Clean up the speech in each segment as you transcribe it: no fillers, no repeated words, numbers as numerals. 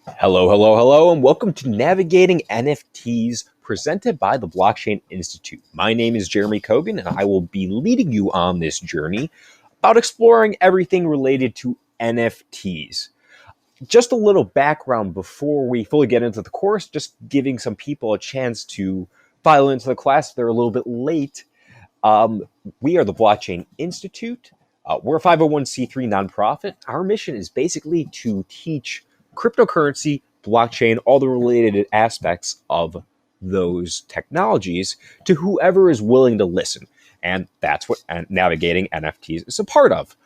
Hello, hello, hello, and welcome to Navigating NFTs presented by the Blockchain Institute. My name is Jeremy Kogan, and I will be leading you on this journey about exploring everything related to NFTs. Just a little background before we fully get into the course, just giving some people a chance to file into the class if they're a little bit late. Um, we are the Blockchain Institute. We're a 501c3 nonprofit. Our mission is basically to teach cryptocurrency, blockchain, all the related aspects of those technologies to whoever is willing to listen. And that's what navigating NFTs is a part of.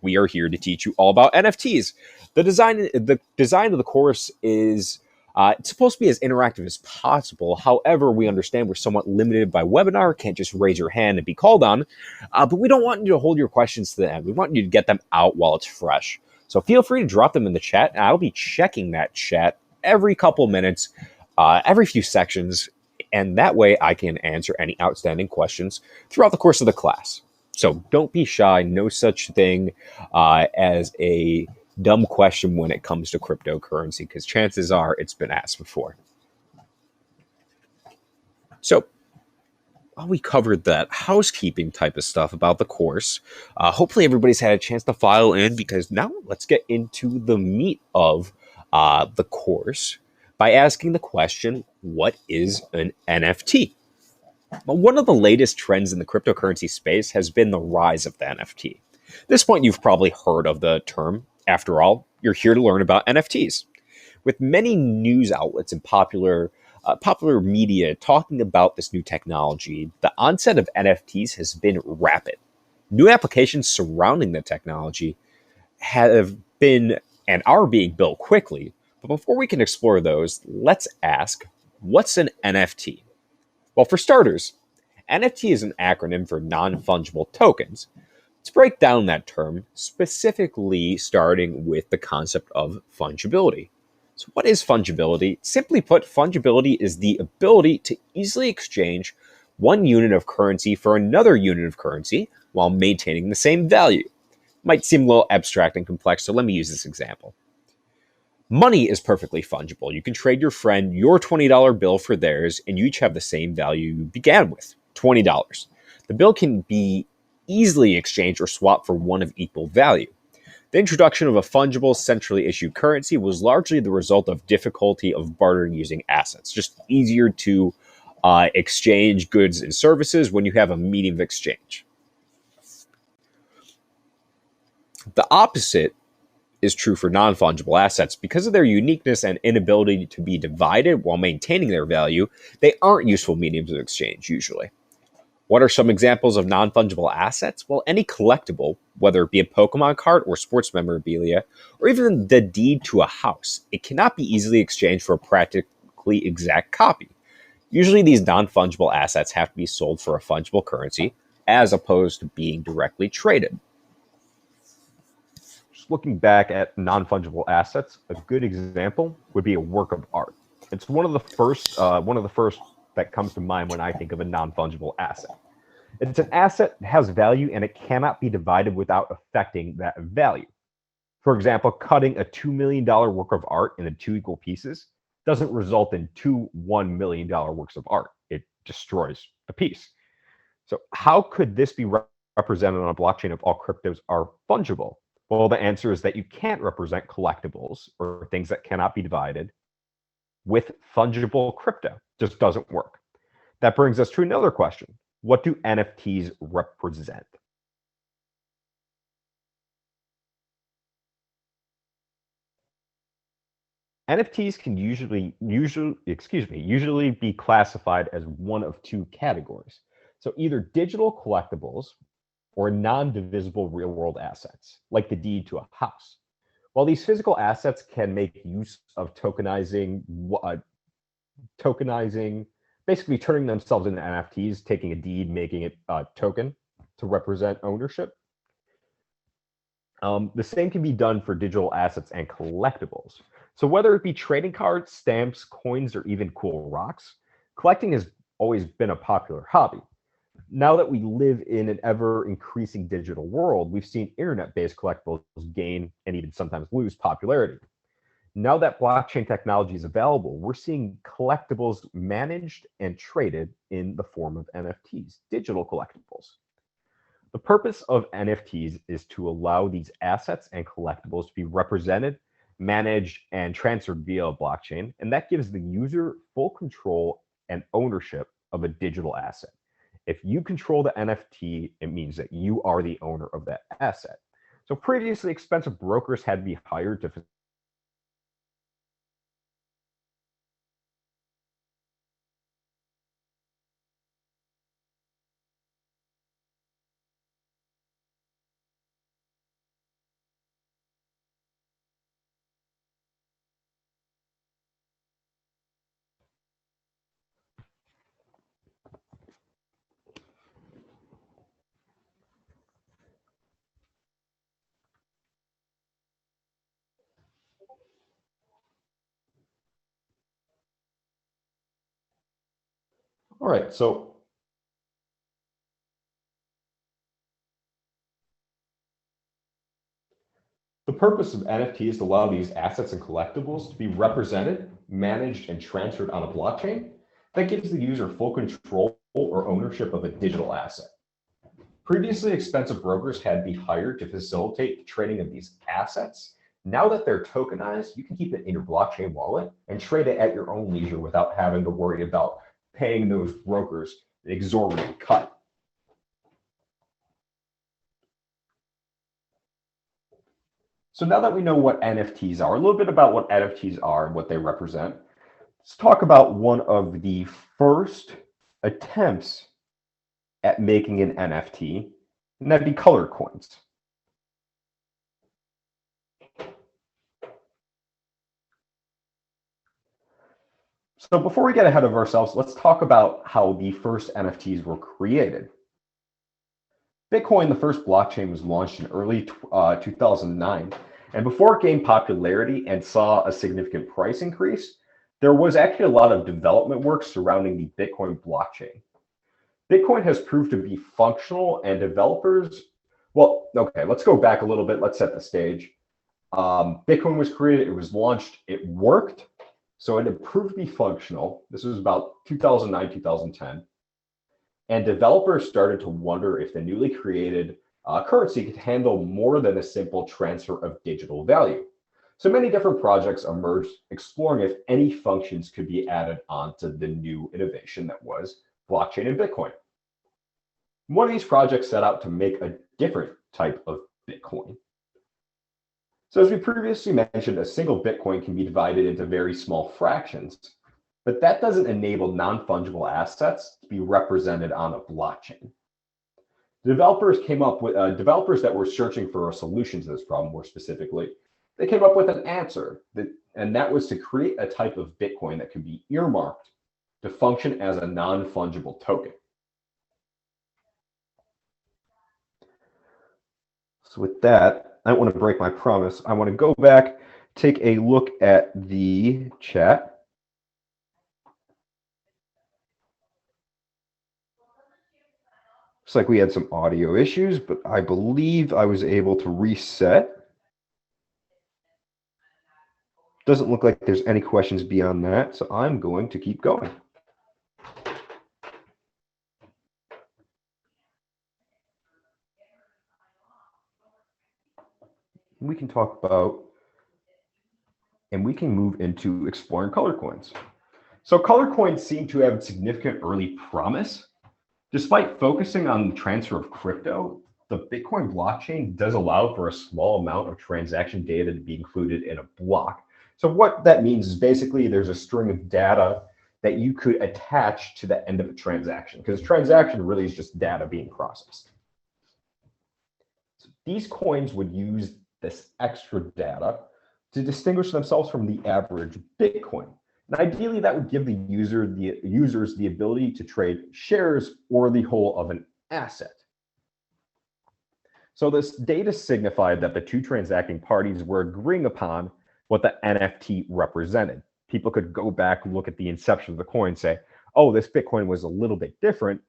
We are here to teach you all about NFTs. The design of the course is it's supposed to be as interactive as possible. However, we understand we're somewhat limited by webinar. Can't just raise your hand and be called on. But we don't want you to hold your questions to the end. We want you to get them out while it's fresh. So feel free to drop them in the chat. And I'll be checking that chat every couple minutes, every few sections. And that way I can answer any outstanding questions throughout the course of the class. So don't be shy. No such thing as a dumb question when it comes to cryptocurrency, because chances are it's been asked before. So while we covered that housekeeping type of stuff about the course, hopefully everybody's had a chance to file in, because now let's get into the meat of the course by asking the question, what is an NFT? Well, one of the latest trends in the cryptocurrency space has been the rise of the NFT. At this point, you've probably heard of the term. After all, you're here to learn about NFTs. With many news outlets and popular media talking about this new technology, the onset of NFTs has been rapid. New applications surrounding the technology have been and are being built quickly. But before we can explore those, let's ask, what's an NFT? Well, for starters, NFT is an acronym for non-fungible tokens. Let's break down that term, specifically starting with the concept of fungibility. So what is fungibility? Simply put, fungibility is the ability to easily exchange one unit of currency for another unit of currency while maintaining the same value. Might seem a little abstract and complex, so let me use this example. Money is perfectly fungible. You can trade your friend your $20 bill for theirs, and you each have the same value you began with, $20. The bill can be easily exchanged or swapped for one of equal value. The introduction of a fungible, centrally issued currency was largely the result of difficulty of bartering using assets. Just easier to exchange goods and services when you have a medium of exchange. The opposite is true for non-fungible assets. Because of their uniqueness and inability to be divided while maintaining their value, they aren't useful mediums of exchange usually. What are some examples of non-fungible assets? Well, any collectible, whether it be a Pokemon card or sports memorabilia, or even the deed to a house, it cannot be easily exchanged for a practically exact copy. Usually these non-fungible assets have to be sold for a fungible currency, as opposed to being directly traded. Just looking back at non-fungible assets, a good example would be a work of art. It's one of the first that comes to mind when I think of a non-fungible asset. It's an asset that has value and it cannot be divided without affecting that value. For example, cutting a $2 million work of art into two equal pieces doesn't result in two $1 million works of art. It destroys the piece. So how could this be represented on a blockchain if all cryptos are fungible? Well, the answer is that you can't represent collectibles or things that cannot be divided with fungible crypto. Just doesn't work. That brings us to another question. What do NFTs represent? NFTs can usually be classified as one of two categories. So either digital collectibles or non-divisible real-world assets, like the deed to a house. While these physical assets can make use of tokenizing, basically turning themselves into NFTs, taking a deed, making it a token to represent ownership. The same can be done for digital assets and collectibles. So whether it be trading cards, stamps, coins, or even cool rocks, collecting has always been a popular hobby. Now that we live in an ever-increasing digital world, we've seen internet-based collectibles gain and even sometimes lose popularity. Now that blockchain technology is available, we're seeing collectibles managed and traded in the form of NFTs, digital collectibles. The purpose of NFTs is to allow these assets and collectibles to be represented, managed, and transferred via a blockchain, and that gives the user full control and ownership of a digital asset. If you control the NFT, it means that you are the owner of that asset. So previously, expensive brokers had to be hired to All right, so the purpose of NFT is to allow these assets and collectibles to be represented, managed, and transferred on a blockchain that gives the user full control or ownership of a digital asset. Previously, expensive brokers had to be hired to facilitate the trading of these assets. Now that they're tokenized, you can keep it in your blockchain wallet and trade it at your own leisure without having to worry about paying those brokers an exorbitant cut. So now that we know what NFTs are, a little bit about what NFTs are and what they represent, let's talk about one of the first attempts at making an NFT, and that'd be color coins. So before we get ahead of ourselves, let's talk about how the first NFTs were created. Bitcoin, the first blockchain, was launched in early 2009. And before it gained popularity and saw a significant price increase, there was actually a lot of development work surrounding the Bitcoin blockchain. Bitcoin has proved to be functional, and developers, well, okay, let's go back a little bit. Let's set the stage. Bitcoin was created, it was launched, it worked. So it had proved to be functional. This was about 2009, 2010. And developers started to wonder if the newly created currency could handle more than a simple transfer of digital value. So many different projects emerged exploring if any functions could be added onto the new innovation that was blockchain and Bitcoin. One of these projects set out to make a different type of Bitcoin. So as we previously mentioned, a single Bitcoin can be divided into very small fractions, but that doesn't enable non-fungible assets to be represented on a blockchain. Developers came up with, developers that were searching for a solution to this problem more specifically, they came up with an answer, and that was to create a type of Bitcoin that could be earmarked to function as a non-fungible token. So with that, I don't want to break my promise. I want to go back, take a look at the chat. Looks like we had some audio issues, but I believe I was able to reset. Doesn't look like there's any questions beyond that, so I'm going to keep going. We can talk about, and we can move into exploring color coins. So color coins seem to have significant early promise. Despite focusing on the transfer of crypto, the Bitcoin blockchain does allow for a small amount of transaction data to be included in a block. So what that means is basically there's a string of data that you could attach to the end of a transaction, because transaction really is just data being processed. So these coins would use this extra data to distinguish themselves from the average Bitcoin. And ideally, that would give the users the ability to trade shares or the whole of an asset. So this data signified that the two transacting parties were agreeing upon what the NFT represented. People could go back and look at the inception of the coin and say, oh, this Bitcoin was a little bit different.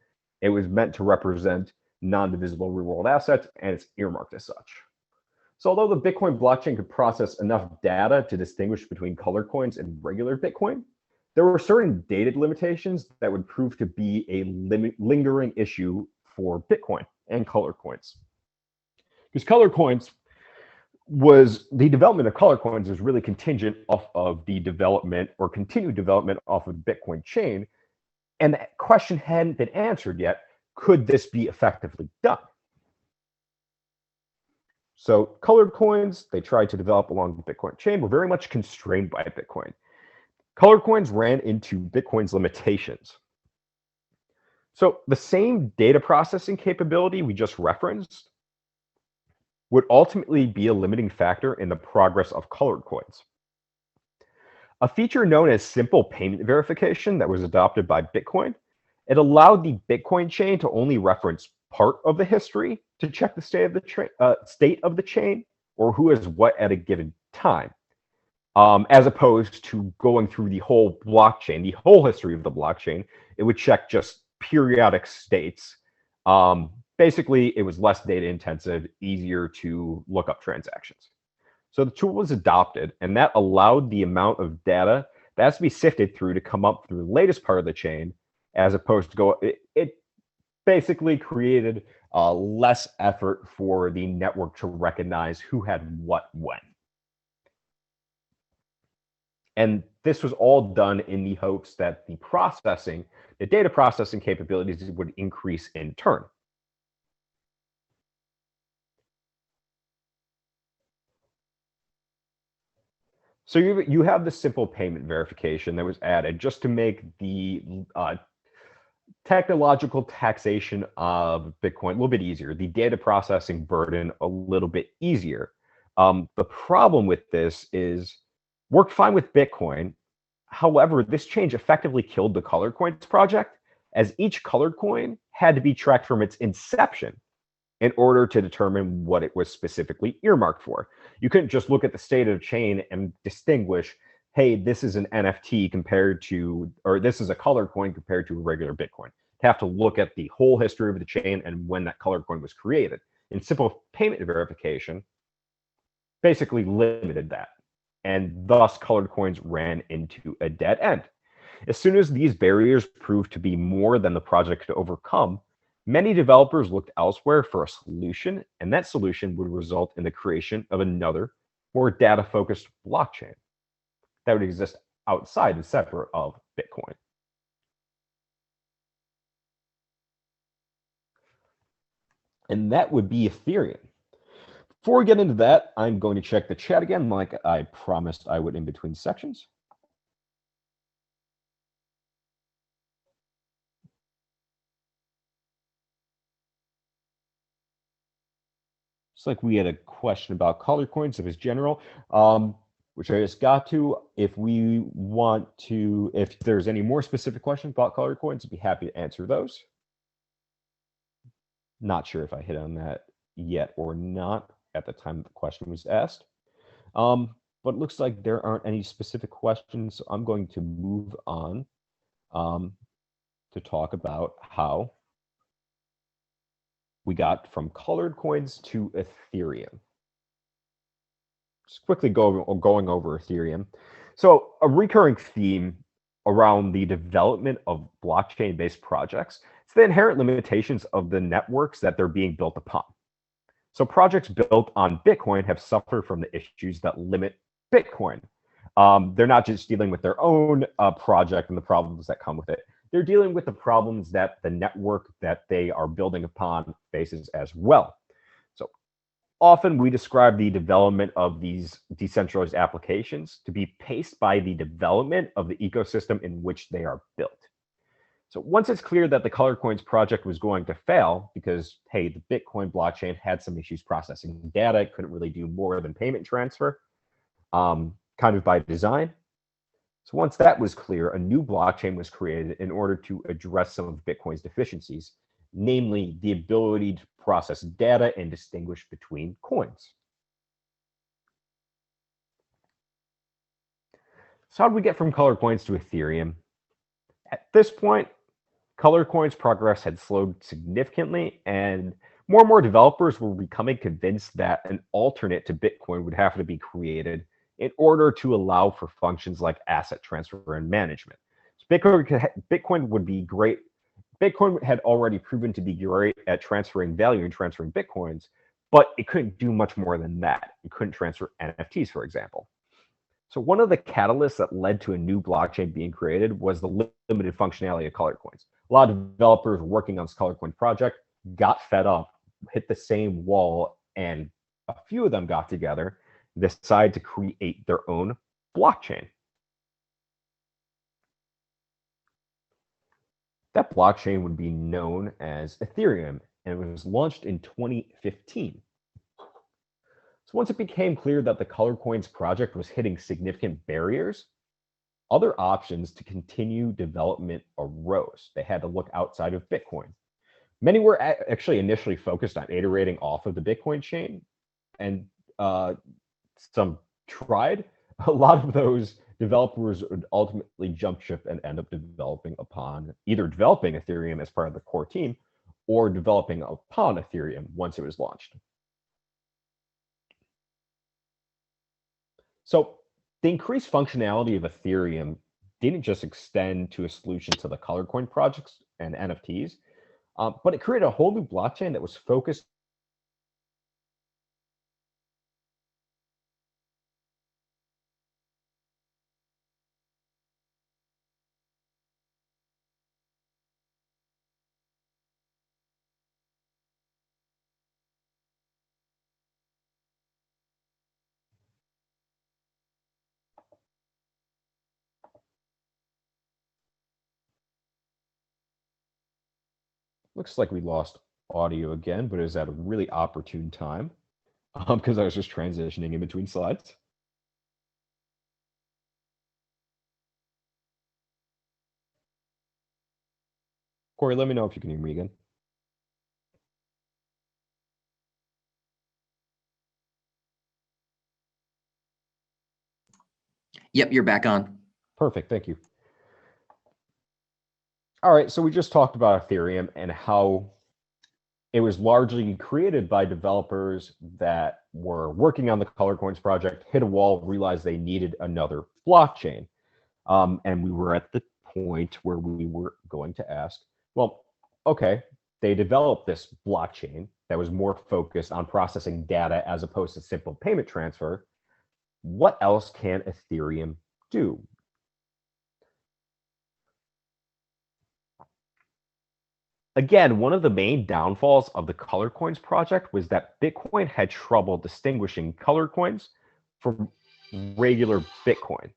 It was meant to represent non-divisible real-world assets, and it's earmarked as such. So although the Bitcoin blockchain could process enough data to distinguish between colored coins and regular Bitcoin, there were certain data limitations that would prove to be a lingering issue for Bitcoin and colored coins. Because colored coins the development of color coins was really contingent off of the development or continued development off of the Bitcoin chain. And that question hadn't been answered yet. Could this be effectively done? So colored coins, they tried to develop along the Bitcoin chain, were very much constrained by Bitcoin. Colored coins ran into Bitcoin's limitations. So the same data processing capability we just referenced would ultimately be a limiting factor in the progress of colored coins. A feature known as simple payment verification that was adopted by Bitcoin, it allowed the Bitcoin chain to only reference part of the history to check the state of the chain or who is what at a given time, as opposed to going through the whole blockchain, the whole history of the blockchain. It would check just periodic states. Basically, it was less data intensive, easier to look up transactions. So the tool was adopted, and that allowed the amount of data that has to be sifted through to come up through the latest part of the chain, as opposed to it basically created less effort for the network to recognize who had what when. And this was all done in the hopes that the data processing capabilities would increase in turn. So you have the simple payment verification that was added just to make the technological taxation of Bitcoin a little bit easier, the data processing burden a little bit easier. The problem with this is worked fine with Bitcoin. However, this change effectively killed the Colored Coins project, as each colored coin had to be tracked from its inception in order to determine what it was specifically earmarked for. You couldn't just look at the state of the chain and distinguish, hey, this is an NFT compared to, or this is a colored coin compared to a regular Bitcoin. You have to look at the whole history of the chain and when that colored coin was created. And simple payment verification basically limited that. And thus colored coins ran into a dead end. As soon as these barriers proved to be more than the project could overcome, many developers looked elsewhere for a solution, and that solution would result in the creation of another, more data-focused blockchain that would exist outside and separate of Bitcoin. And that would be Ethereum. Before we get into that, I'm going to check the chat again, like I promised I would in between sections. Looks like we had a question about color coins if it's general, which I just got to. If there's any more specific questions about color coins, I'd be happy to answer those. Not sure if I hit on that yet or not at the time the question was asked. But it looks like there aren't any specific questions, so I'm going to move on to talk about how we got from colored coins to Ethereum. Just quickly going over Ethereum. So a recurring theme around the development of blockchain-based projects is the inherent limitations of the networks that they're being built upon. So projects built on Bitcoin have suffered from the issues that limit Bitcoin. They're not just dealing with their own project and the problems that come with it. They're dealing with the problems that the network that they are building upon faces as well. So often we describe the development of these decentralized applications to be paced by the development of the ecosystem in which they are built. So once it's clear that the Colored Coins project was going to fail because, hey, the Bitcoin blockchain had some issues processing data, it couldn't really do more than payment transfer, kind of by design. So once that was clear, a new blockchain was created in order to address some of Bitcoin's deficiencies, namely the ability to process data and distinguish between coins. So how did we get from Colored Coins to Ethereum? At this point, Colored Coins progress had slowed significantly, and More and more developers were becoming convinced that an alternate to Bitcoin would have to be created in order to allow for functions like asset transfer and management. So Bitcoin would be great. Bitcoin had already proven to be great at transferring value and transferring Bitcoins, but it couldn't do much more than that. It couldn't transfer NFTs, for example. So one of the catalysts that led to a new blockchain being created was the limited functionality of color coins. A lot of developers working on this color coin project got fed up, hit the same wall, and a few of them got together, decided to create their own blockchain. That blockchain would be known as Ethereum, and it was launched in 2015. So once it became clear that the Color Coins project was hitting significant barriers, other options to continue development arose. They had to look outside of Bitcoin. Many were actually initially focused on iterating off of the Bitcoin chain, and some tried. A lot of those developers would ultimately jump ship and end up either developing Ethereum as part of the core team or developing upon Ethereum once it was launched. So the increased functionality of Ethereum didn't just extend to a solution to the color coin projects and NFTs, but it created a whole new blockchain that was focused. Looks like we lost audio again, but it was at a really opportune time because I was just transitioning in between slides. Corey, let me know if you can hear me again. Yep, you're back on. Perfect, thank you. All right, so we just talked about Ethereum and how it was largely created by developers that were working on the Color Coins project, hit a wall, realized they needed another blockchain. And we were at the point where we were going to ask, well, okay, they developed this blockchain that was more focused on processing data as opposed to simple payment transfer. What else can Ethereum do? Again, one of the main downfalls of the Color Coins project was that Bitcoin had trouble distinguishing color coins from regular Bitcoin,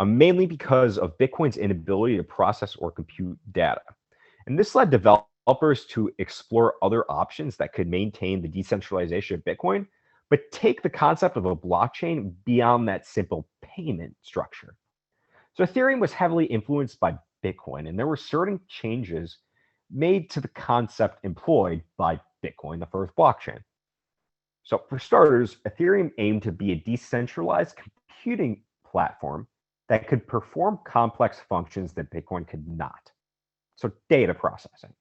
mainly because of Bitcoin's inability to process or compute data. And this led developers to explore other options that could maintain the decentralization of Bitcoin, but take the concept of a blockchain beyond that simple payment structure. So Ethereum was heavily influenced by Bitcoin, and there were certain changes made to the concept employed by Bitcoin, the first blockchain. So for starters, Ethereum aimed to be a decentralized computing platform that could perform complex functions that Bitcoin could not. So data processing.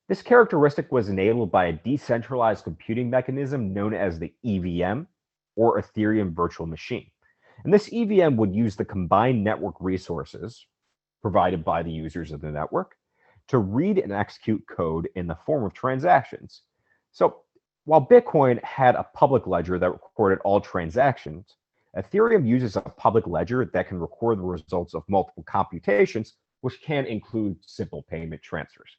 This characteristic was enabled by a decentralized computing mechanism known as the EVM, or Ethereum Virtual Machine. And this EVM would use the combined network resources provided by the users of the network to read and execute code in the form of transactions. So while Bitcoin had a public ledger that recorded all transactions, Ethereum uses a public ledger that can record the results of multiple computations, which can include simple payment transfers.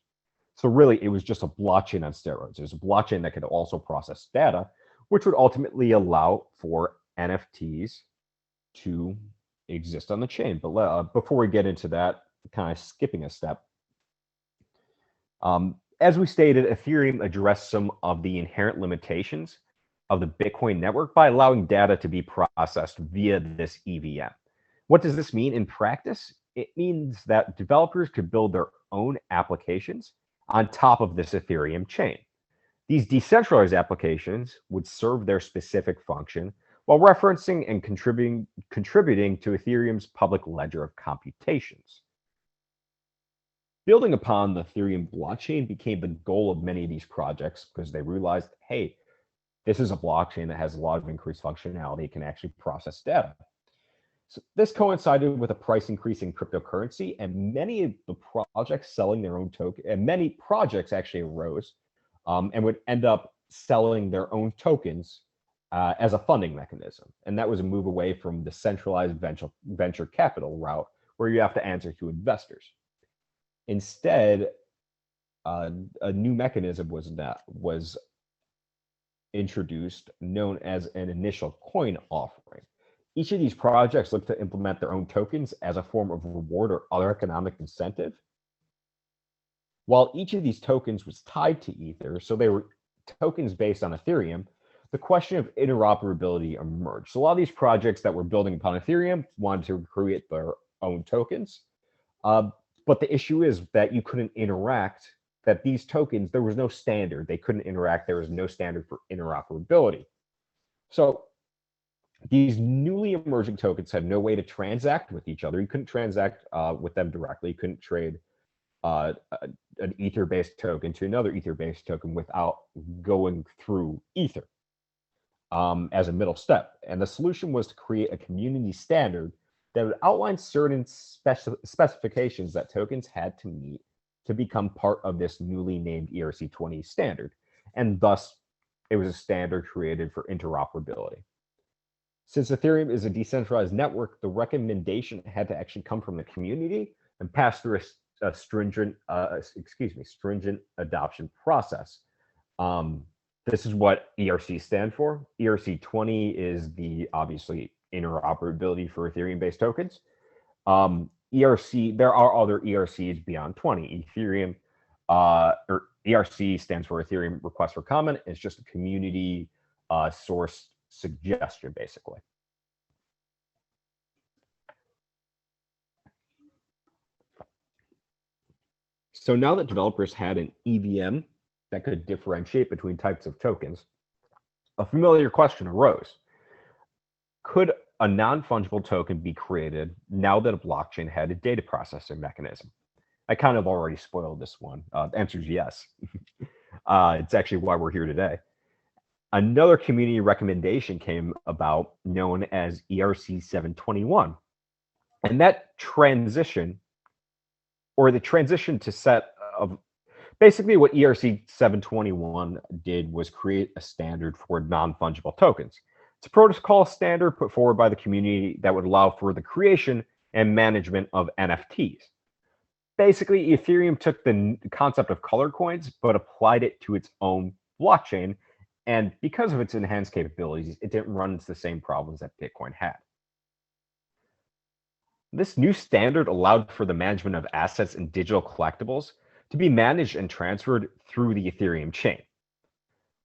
So really, it was just a blockchain on steroids. It was a blockchain that could also process data, which would ultimately allow for NFTs to exist on the chain. But before we get into that, kind of skipping a step, as we stated, Ethereum addressed some of the inherent limitations of the Bitcoin network by allowing data to be processed via this EVM. What does this mean in practice? It means that developers could build their own applications on top of this Ethereum chain. These decentralized applications would serve their specific function while referencing and contributing to Ethereum's public ledger of computations. Building upon the Ethereum blockchain became the goal of many of these projects because they realized, hey, this is a blockchain that has a lot of increased functionality. It can actually process data. So this coincided with a price increase in cryptocurrency, and many of the projects selling their own token, and many projects actually arose and would end up selling their own tokens as a funding mechanism. And that was a move away from the centralized venture capital route where you have to answer to investors. Instead, a new mechanism was introduced known as an initial coin offering. Each of these projects look to implement their own tokens as a form of reward or other economic incentive. While each of these tokens was tied to Ether, so they were tokens based on Ethereum, the question of interoperability emerged. So a lot of these projects that were building upon Ethereum wanted to create their own tokens. But the issue is that you couldn't interact, that these tokens, there was no standard. They couldn't interact. There was no standard for interoperability. So these newly emerging tokens had no way to transact with each other. You couldn't transact with them directly. You couldn't trade an Ether-based token to another Ether-based token without going through Ether as a middle step. And the solution was to create a community standard that would outline certain specifications that tokens had to meet to become part of this newly named ERC20 standard. And thus, it was a standard created for interoperability. Since Ethereum is a decentralized network, the recommendation had to actually come from the community and pass through a stringent adoption process. This is what ERC stand for. ERC20 is the obviously interoperability for Ethereum-based tokens. ERC, there are other ERCs beyond 20. Ethereum, or ERC stands for Ethereum Request for Comment. It's just a community source suggestion, basically. So now that developers had an EVM that could differentiate between types of tokens, a familiar question arose. Could a non-fungible token be created now that a blockchain had a data processing mechanism? I kind of already spoiled this one. The answer is yes. It's actually why we're here today. Another community recommendation came about known as ERC 721. And that transition, or the transition to set of, basically what ERC 721 did was create a standard for non-fungible tokens. It's a protocol standard put forward by the community that would allow for the creation and management of NFTs. Basically, Ethereum took the concept of color coins, but applied it to its own blockchain. And because of its enhanced capabilities, it didn't run into the same problems that Bitcoin had. This new standard allowed for the management of assets and digital collectibles to be managed and transferred through the Ethereum chain.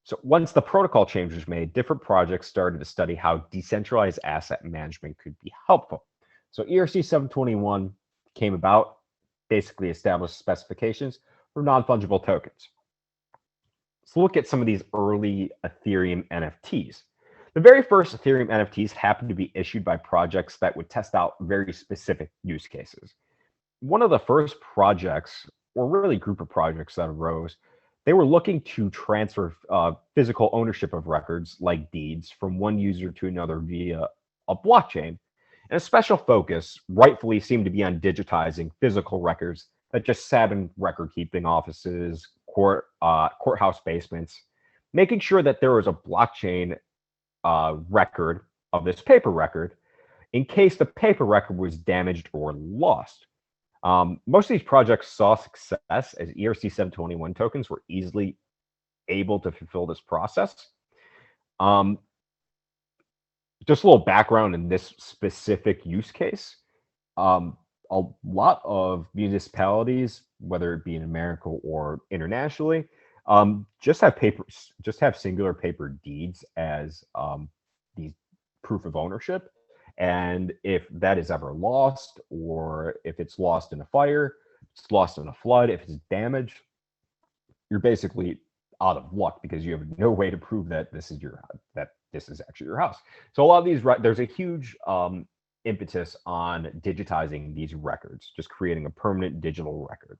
So once the protocol change was made, different projects started to study how decentralized asset management could be helpful. So ERC 721 came about, basically established specifications for non-fungible tokens. So look at some of these early Ethereum NFTs. The very first Ethereum NFTs happened to be issued by projects that would test out very specific use cases. One of the first projects, or really group of projects that arose, they were looking to transfer physical ownership of records like deeds from one user to another via a blockchain. And a special focus rightfully seemed to be on digitizing physical records that just sat in record-keeping offices, courthouse basements, making sure that there was a blockchain record of this paper record in case the paper record was damaged or lost. Most of these projects saw success as ERC 721 tokens were easily able to fulfill this process. Just a little background in this specific use case. A lot of municipalities, whether it be in America or internationally, just have singular paper deeds as the proof of ownership. And if that is ever lost, or if it's lost in a fire, it's lost in a flood, if it's damaged, you're basically out of luck because you have no way to prove that this is actually your house. So a lot of these, there's a huge impetus on digitizing these records, just creating a permanent digital record.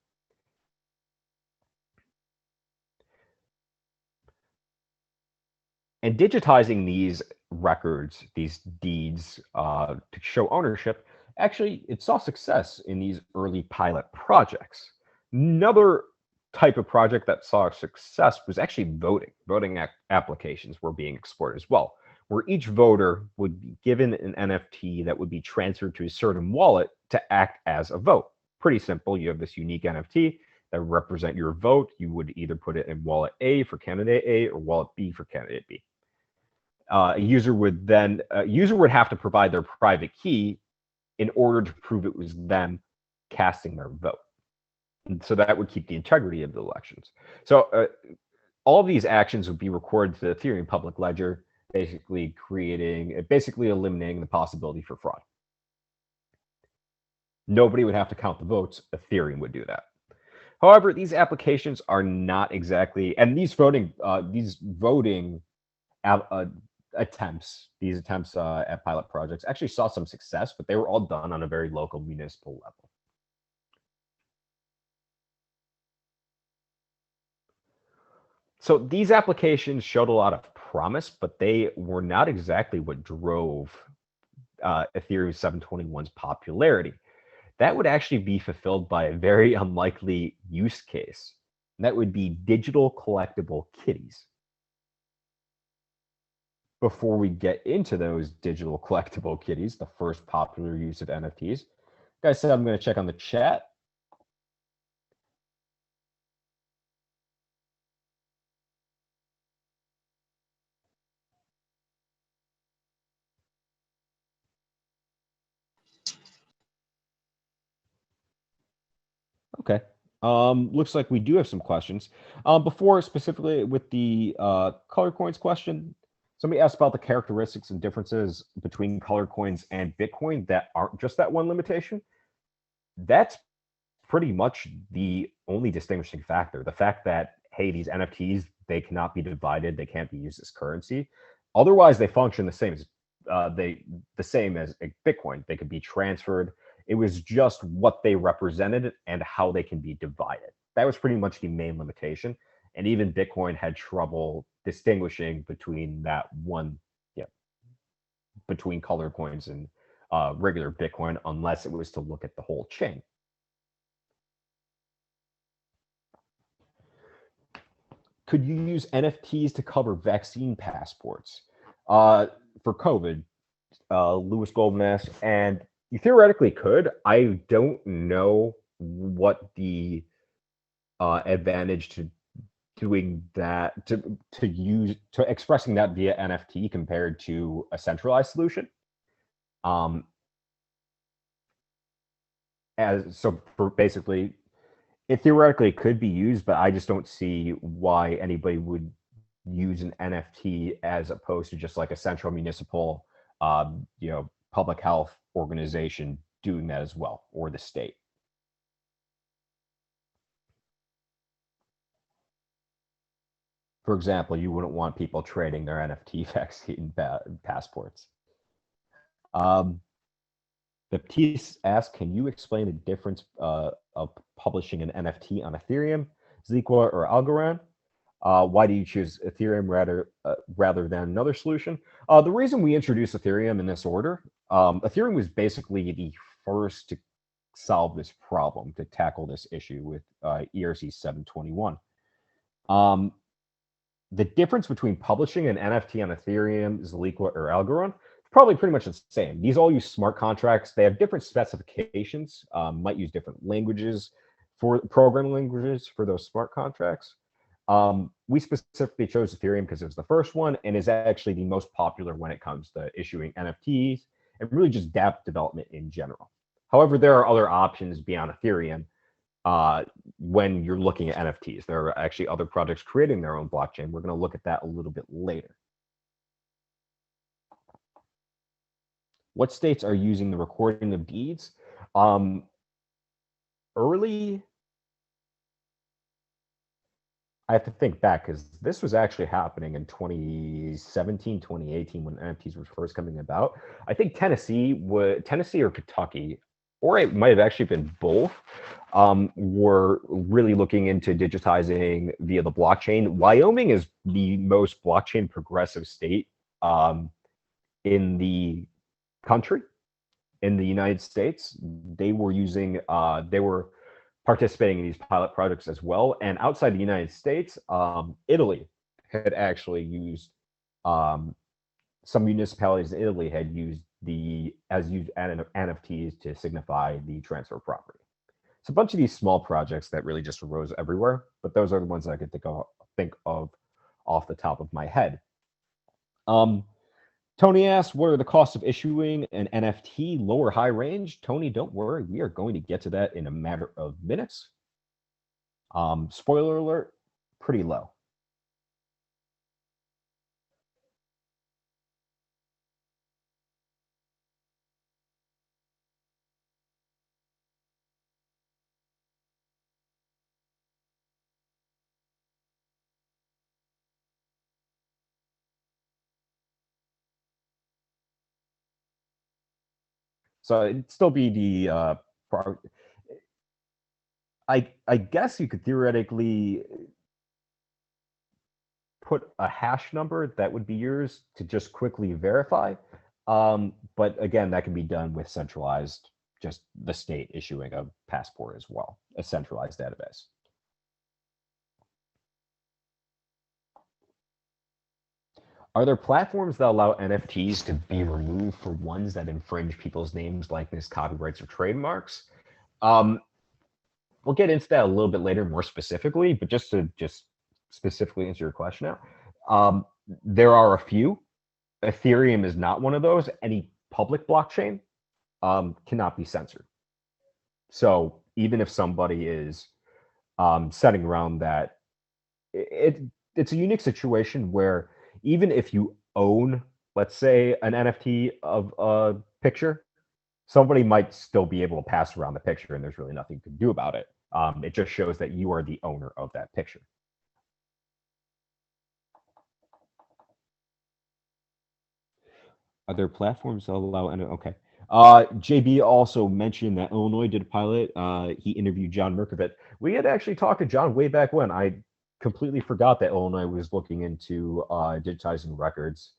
And digitizing these records, these deeds to show ownership, actually, it saw success in these early pilot projects. Another type of project that saw success was actually voting. Voting applications were being explored as well, where each voter would be given an NFT that would be transferred to a certain wallet to act as a vote. Pretty simple. You have this unique NFT that represent your vote. You would either put it in wallet A for candidate A or wallet B for candidate B. A user would have to provide their private key in order to prove it was them casting their vote. And so that would keep the integrity of the elections. So all of these actions would be recorded to the Ethereum public ledger, basically eliminating the possibility for fraud. Nobody would have to count the votes. Ethereum would do that. However, these applications are not exactly, and these voting attempts at pilot projects actually saw some success, but they were all done on a very local municipal level. So these applications showed a lot of promise, but they were not exactly what drove Ethereum 721's popularity. That would actually be fulfilled by a very unlikely use case. And that would be digital collectible kitties. Before we get into those digital collectible kitties, the first popular use of NFTs, guys said I'm going to check on the chat. Okay. Looks like we do have some questions. Before specifically with the color coins question, somebody asked about the characteristics and differences between color coins and Bitcoin that aren't just that one limitation. That's pretty much the only distinguishing factor. The fact that, hey, these NFTs, they cannot be divided, they can't be used as currency. Otherwise, they function the same as Bitcoin. They could be transferred. It was just what they represented and how they can be divided. That was pretty much the main limitation. And even Bitcoin had trouble distinguishing between that one, between color coins and regular Bitcoin, unless it was to look at the whole chain. Could you use NFTs to cover vaccine passports? For COVID, Louis Goldmass, and you theoretically could. I don't know what the advantage to doing that, to expressing that via NFT compared to a centralized solution. Basically, it theoretically could be used, but I just don't see why anybody would use an NFT as opposed to just like a central municipal, public health organization doing that as well, or the state. For example, you wouldn't want people trading their NFT vaccine passports. Baptiste asks, can you explain the difference of publishing an NFT on Ethereum, Zequa, or Algorand? Why do you choose Ethereum rather than another solution? The reason we introduced Ethereum in this order, Ethereum was basically the first to solve this problem, to tackle this issue with ERC 721. The difference between publishing an NFT on Ethereum, Zequa, or Algorand is probably pretty much the same. These all use smart contracts. They have different specifications, might use different languages, for programming languages for those smart contracts. We specifically chose Ethereum because it was the first one and is actually the most popular when it comes to issuing NFTs and really just dApp development in general. However, there are other options beyond Ethereum when you're looking at NFTs. There are actually other projects creating their own blockchain. We're going to look at that a little bit later. What states are using the recording of deeds? Early, I have to think back because this was actually happening in 2017, 2018 when NFTs were first coming about. I think Tennessee or Kentucky, or it might have actually been both, were really looking into digitizing via the blockchain. Wyoming is the most blockchain progressive state in the country, in the United States. They were participating in these pilot projects as well. And outside the United States, Italy had actually used some municipalities in Italy had used NFTs to signify the transfer of property. It's a bunch of these small projects that really just arose everywhere, but those are the ones that I could think of off the top of my head. Tony asks, what are the costs of issuing an NFT, low or high range? Tony, don't worry, we are going to get to that in a matter of minutes. Spoiler alert, pretty low. So it'd still be the I guess you could theoretically put a hash number that would be yours to just quickly verify. But again, that can be done with centralized, just the state issuing a passport as well, a centralized database. Are there platforms that allow NFTs to be removed for ones that infringe people's names, likeness, copyrights, or trademarks? We'll get into that a little bit later, more specifically, but just to specifically answer your question now, there are a few. Ethereum is not one of those. Any public blockchain cannot be censored. So even if somebody is setting around that, it's a unique situation where even if you own, let's say, an NFT of a picture, somebody might still be able to pass around the picture, and there's really nothing you can do about it. It just shows that you are the owner of that picture. Are there platforms that allow? Okay. JB also mentioned that Illinois did a pilot. He interviewed John Merkovit. We had actually talked to John way back when. I completely forgot that Illinois was looking into digitizing records.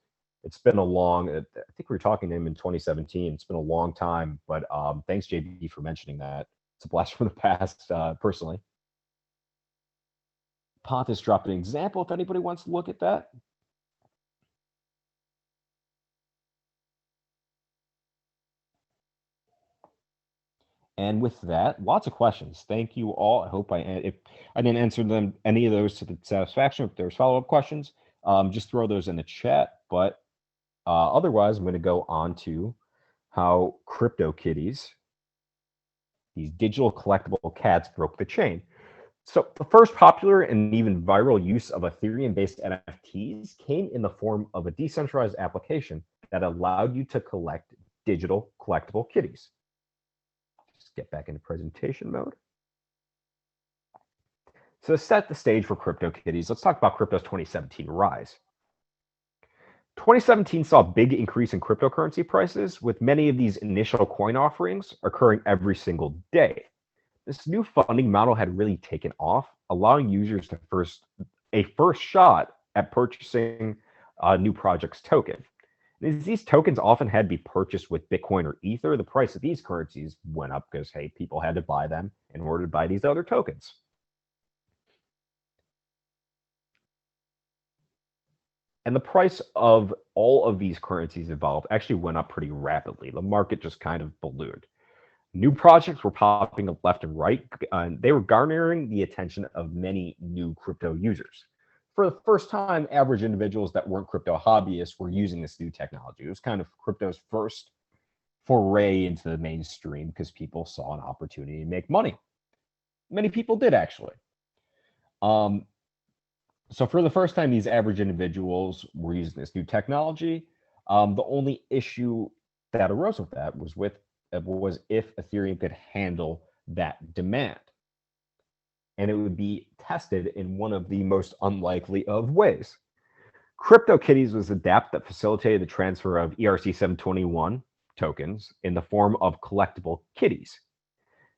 It's been a long, I think we were talking to him in 2017. It's been a long time, but thanks, JB, for mentioning that. It's a blast from the past, personally. Pontus dropped an example if anybody wants to look at that. And with that, lots of questions. Thank you all. I hope if I didn't answer them, any of those to the satisfaction, if there's follow-up questions, just throw those in the chat. But otherwise, I'm going to go on to how CryptoKitties, these digital collectible cats, broke the chain. So the first popular and even viral use of Ethereum-based NFTs came in the form of a decentralized application that allowed you to collect digital collectible kitties. Just get back into presentation mode. So to set the stage for CryptoKitties, let's talk about crypto's 2017 rise. 2017 saw a big increase in cryptocurrency prices, with many of these initial coin offerings occurring every single day. This new funding model had really taken off, allowing users to first shot at purchasing a new project's token. And these tokens often had to be purchased with Bitcoin or Ether. The price of these currencies went up because, hey, people had to buy them in order to buy these other tokens. And the price of all of these currencies involved actually went up pretty rapidly. The market just kind of ballooned. New projects were popping up left and right, and they were garnering the attention of many new crypto users. For the first time, average individuals that weren't crypto hobbyists were using this new technology. It was kind of crypto's first foray into the mainstream because people saw an opportunity to make money. Many people did, actually. So for the first time, these average individuals were using this new technology. The only issue that arose with that was if Ethereum could handle that demand. And it would be tested in one of the most unlikely of ways. CryptoKitties was a dApp that facilitated the transfer of ERC-721 tokens in the form of collectible kitties.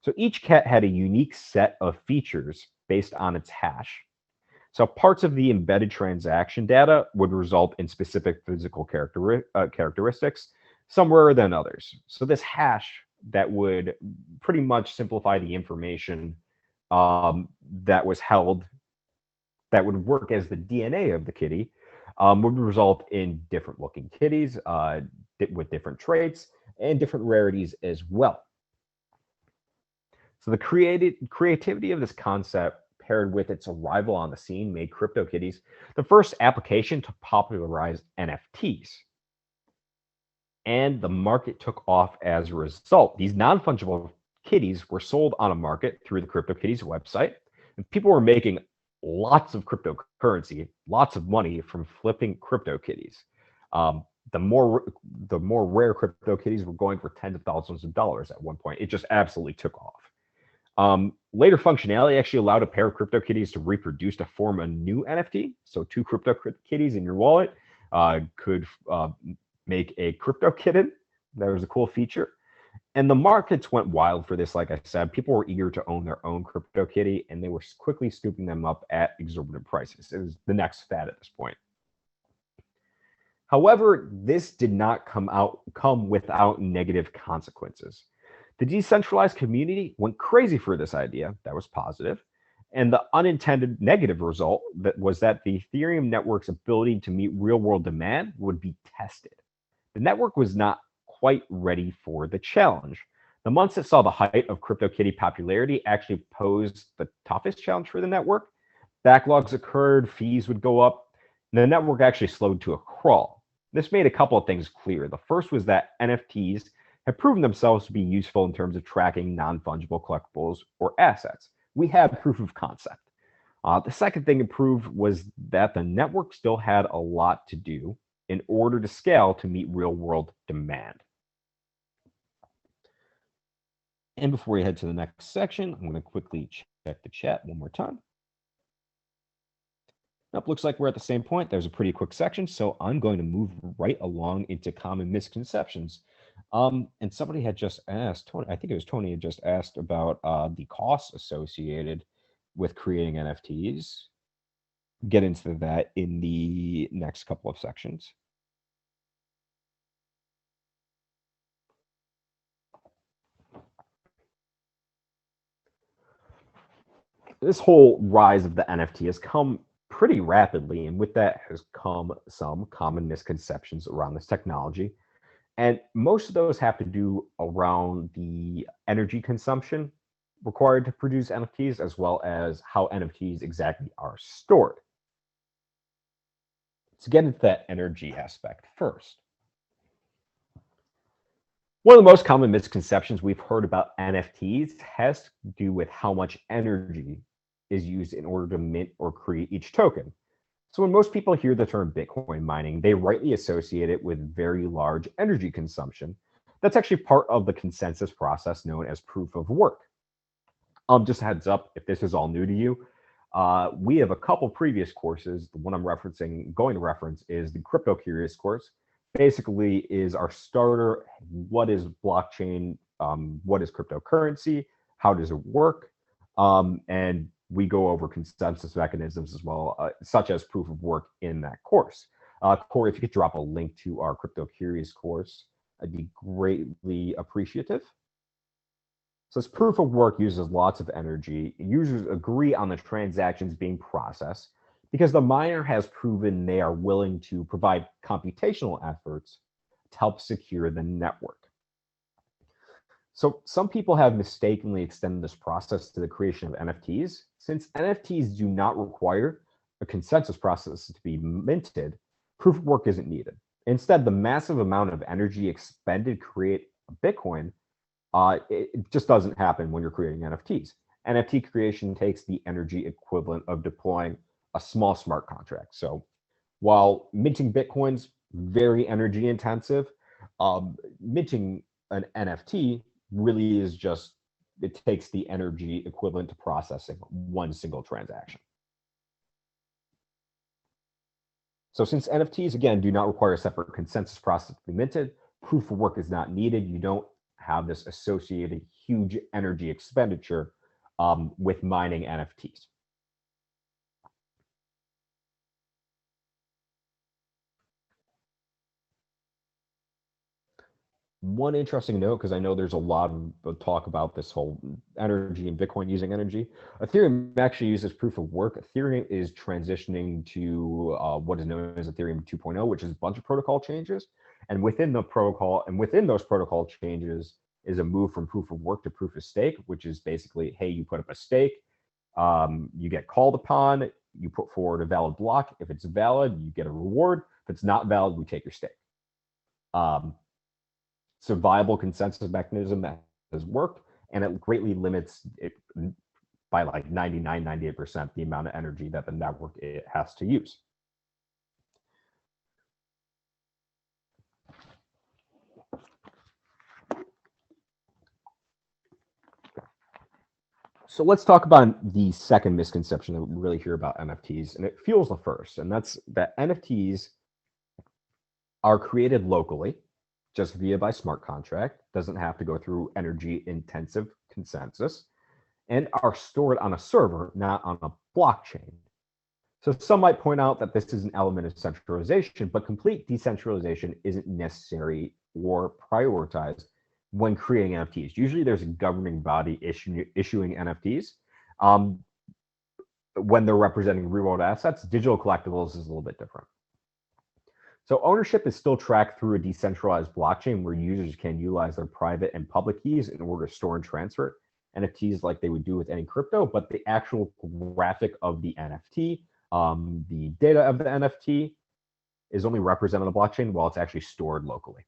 So each cat had a unique set of features based on its hash. So parts of the embedded transaction data would result in specific physical characteristics, some rarer than others. So this hash that would pretty much simplify the information that was held, that would work as the DNA of the kitty, would result in different looking kitties with different traits and different rarities as well. So the creativity of this concept paired with its arrival on the scene made CryptoKitties the first application to popularize NFTs. And the market took off as a result. These non-fungible kitties were sold on a market through the CryptoKitties website, and people were making lots of cryptocurrency, lots of money from flipping CryptoKitties. The more rare CryptoKitties were going for tens of thousands of dollars at one point. It just absolutely took off. Later functionality actually allowed a pair of CryptoKitties to reproduce to form a new NFT. So two CryptoKitties in your wallet could make a CryptoKitten. That was a cool feature. And the markets went wild for this. Like I said, people were eager to own their own CryptoKitty, and they were quickly scooping them up at exorbitant prices. It was the next fad at this point. However, this did not come without negative consequences. The decentralized community went crazy for this idea. That was positive. And the unintended negative result was that the Ethereum network's ability to meet real-world demand would be tested. The network was not quite ready for the challenge. The months that saw the height of CryptoKitty popularity actually posed the toughest challenge for the network. Backlogs occurred, fees would go up, and the network actually slowed to a crawl. This made a couple of things clear. The first was that NFTs have proven themselves to be useful in terms of tracking non-fungible collectibles or assets. We had proof of concept. The second thing it proved was that the network still had a lot to do in order to scale to meet real-world demand. And before we head to the next section, I'm going to quickly check the chat one more time. Nope, looks like we're at the same point. There's a pretty quick section, so I'm going to move right along into common misconceptions. And somebody had just asked, Tony, I think it was Tony had just asked about the costs associated with creating NFTs. Get into that in the next couple of sections. This whole rise of the NFT has come pretty rapidly, and with that has come some common misconceptions around this technology. And most of those have to do around the energy consumption required to produce NFTs, as well as how NFTs exactly are stored. Let's get into that energy aspect first. One of the most common misconceptions we've heard about NFTs has to do with how much energy is used in order to mint or create each token. So when most people hear the term Bitcoin mining, they rightly associate it with very large energy consumption. That's actually part of the consensus process known as proof of work. Just a heads up, if this is all new to you, we have a couple previous courses. The one I'm going to reference is the CryptoKitties course. Basically is our starter. What is blockchain? What is cryptocurrency? How does it work? And we go over consensus mechanisms as well, such as proof of work in that course. Corey, if you could drop a link to our CryptoKitties course, I'd be greatly appreciative. So this proof of work uses lots of energy. Users agree on the transactions being processed because the miner has proven they are willing to provide computational efforts to help secure the network. So some people have mistakenly extended this process to the creation of NFTs. Since NFTs do not require a consensus process to be minted, proof of work isn't needed. Instead, the massive amount of energy expended to create a Bitcoin, it just doesn't happen when you're creating NFTs. NFT creation takes the energy equivalent of deploying a small smart contract. So while minting Bitcoins, very energy intensive, minting an NFT really is just, it takes the energy equivalent to processing one single transaction. So since NFTs, again, do not require a separate consensus process to be minted, proof of work is not needed. You don't have this associated huge energy expenditure with mining NFTs. One interesting note, because I know there's a lot of talk about this whole energy and Bitcoin using energy. Ethereum actually uses proof of work. Ethereum is transitioning to what is known as Ethereum 2.0, which is a bunch of protocol changes. And within the protocol, and within those protocol changes, is a move from proof of work to proof of stake, which is basically, hey, you put up a stake, you get called upon, you put forward a valid block. If it's valid, you get a reward. If it's not valid, we take your stake. It's a viable consensus mechanism that has worked, and it greatly limits it by like 99, 98% the amount of energy that the network it has to use. So let's talk about the second misconception that we really hear about NFTs, and it fuels the first, and that's that NFTs are created locally, just by smart contract, doesn't have to go through energy intensive consensus, and are stored on a server, not on a blockchain. So some might point out that this is an element of centralization, but complete decentralization isn't necessary or prioritized when creating NFTs. Usually there's a governing body issuing NFTs. When they're representing real world assets, digital collectibles is a little bit different. So ownership is still tracked through a decentralized blockchain where users can utilize their private and public keys in order to store and transfer NFTs like they would do with any crypto, but the actual graphic of the NFT, the data of the NFT is only represented on the blockchain while it's actually stored locally.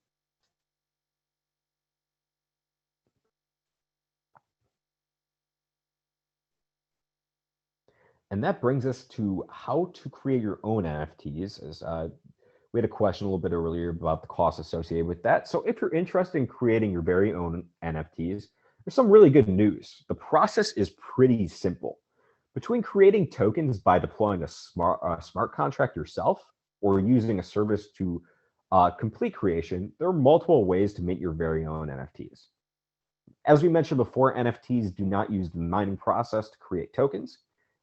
And that brings us to how to create your own NFTs. As we had a question a little bit earlier about the costs associated with that. So if you're interested in creating your very own NFTs, there's some really good news. The process is pretty simple. Between creating tokens by deploying a smart contract yourself or using a service to complete creation, there are multiple ways to make your very own NFTs. As we mentioned before, NFTs do not use the mining process to create tokens.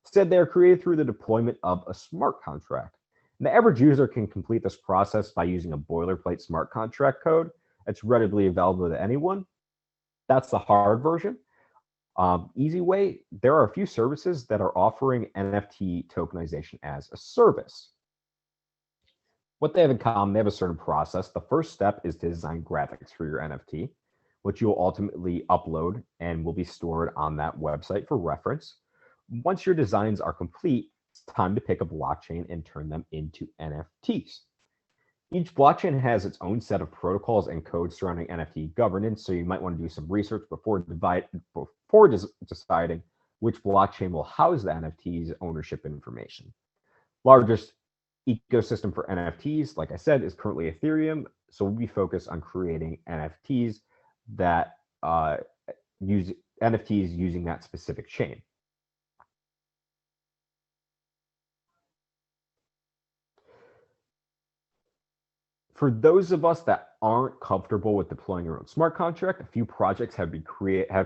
Instead, they are created through the deployment of a smart contract. And the average user can complete this process by using a boilerplate smart contract code that's readily available to anyone. That's the hard version. Easy way, there are a few services that are offering NFT tokenization as a service. What they have in common, they have a certain process. The first step is to design graphics for your NFT, which you'll ultimately upload and will be stored on that website for reference. Once your designs are complete, it's time to pick a blockchain and turn them into NFTs. Each blockchain has its own set of protocols and codes surrounding NFT governance, so you might want to do some research before deciding which blockchain will house the NFT's ownership information. Largest ecosystem for NFTs, like I said, is currently Ethereum, so we'll be focused on creating NFTs that use NFTs using that specific chain. For those of us that aren't comfortable with deploying your own smart contract, a few projects have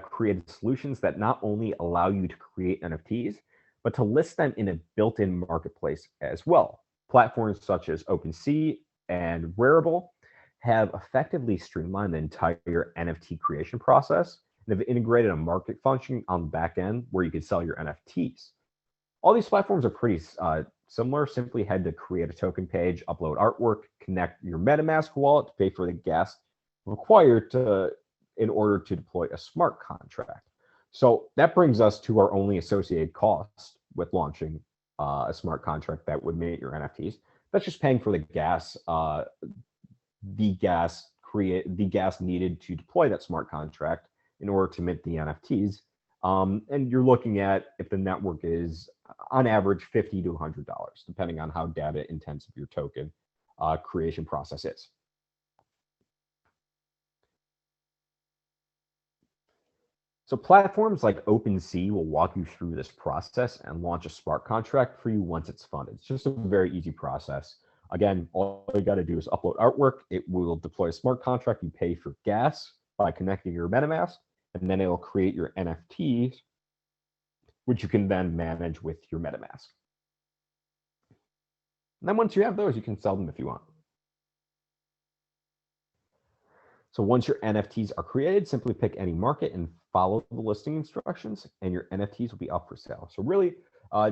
created solutions that not only allow you to create NFTs, but to list them in a built-in marketplace as well. Platforms such as OpenSea and Rarible have effectively streamlined the entire NFT creation process and have integrated a market function on the back end where you can sell your NFTs. All these platforms are pretty similar. Simply head to create a token page, upload artwork, connect your MetaMask wallet to pay for the gas required in order to deploy a smart contract. So that brings us to our only associated cost with launching a smart contract that would mint your NFTs. That's just paying for the gas needed to deploy that smart contract in order to mint the NFTs. And you're looking at, if the network is on average $50 to $100, depending on how data intensive your token creation process is. So platforms like OpenSea will walk you through this process and launch a smart contract for you once it's funded. It's just a very easy process. Again, all you got to do is upload artwork. It will deploy a smart contract. You pay for gas by connecting your MetaMask, and then it'll create your NFTs, which you can then manage with your MetaMask. And then once you have those, you can sell them if you want. So once your NFTs are created, simply pick any market and follow the listing instructions, and your NFTs will be up for sale. So really,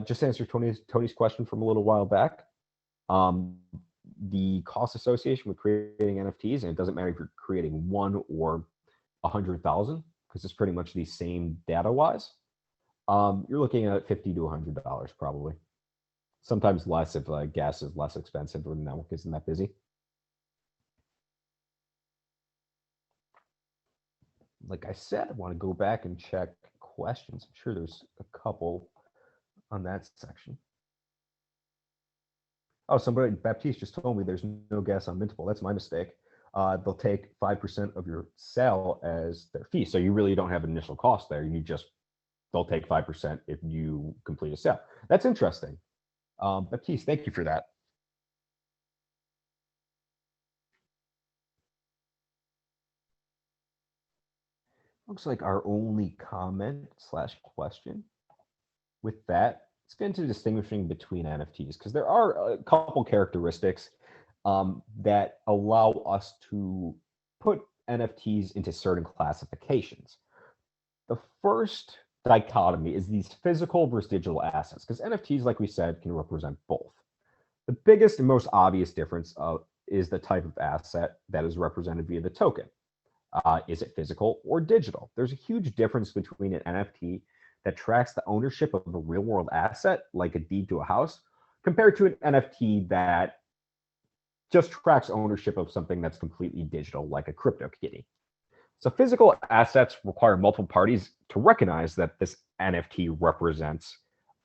just to answer Tony's question from a little while back, the cost association with creating NFTs, and it doesn't matter if you're creating 1 or 100,000, because it's pretty much the same data-wise, you're looking at $50 to $100 probably. Sometimes less if gas is less expensive or the network isn't that busy. Like I said, I want to go back and check questions. I'm sure there's a couple on that section. Oh, somebody, Baptiste just told me there's no gas on Mintable. That's my mistake. They'll take 5% of your sale as their fee. So you really don't have an initial cost there. They'll take 5% if you complete a sale. That's interesting. Baptiste, thank you for that. Looks like our only comment / question. With that, let's get into distinguishing between NFTs, because there are a couple characteristics that allow us to put NFTs into certain classifications. The first dichotomy is these physical versus digital assets, because NFTs, like we said, can represent both. The biggest and most obvious difference is the type of asset that is represented via the token. Is it physical or digital? There's a huge difference between an NFT that tracks the ownership of a real world asset, like a deed to a house, compared to an NFT that just tracks ownership of something that's completely digital, like a CryptoKitty. So physical assets require multiple parties to recognize that this NFT represents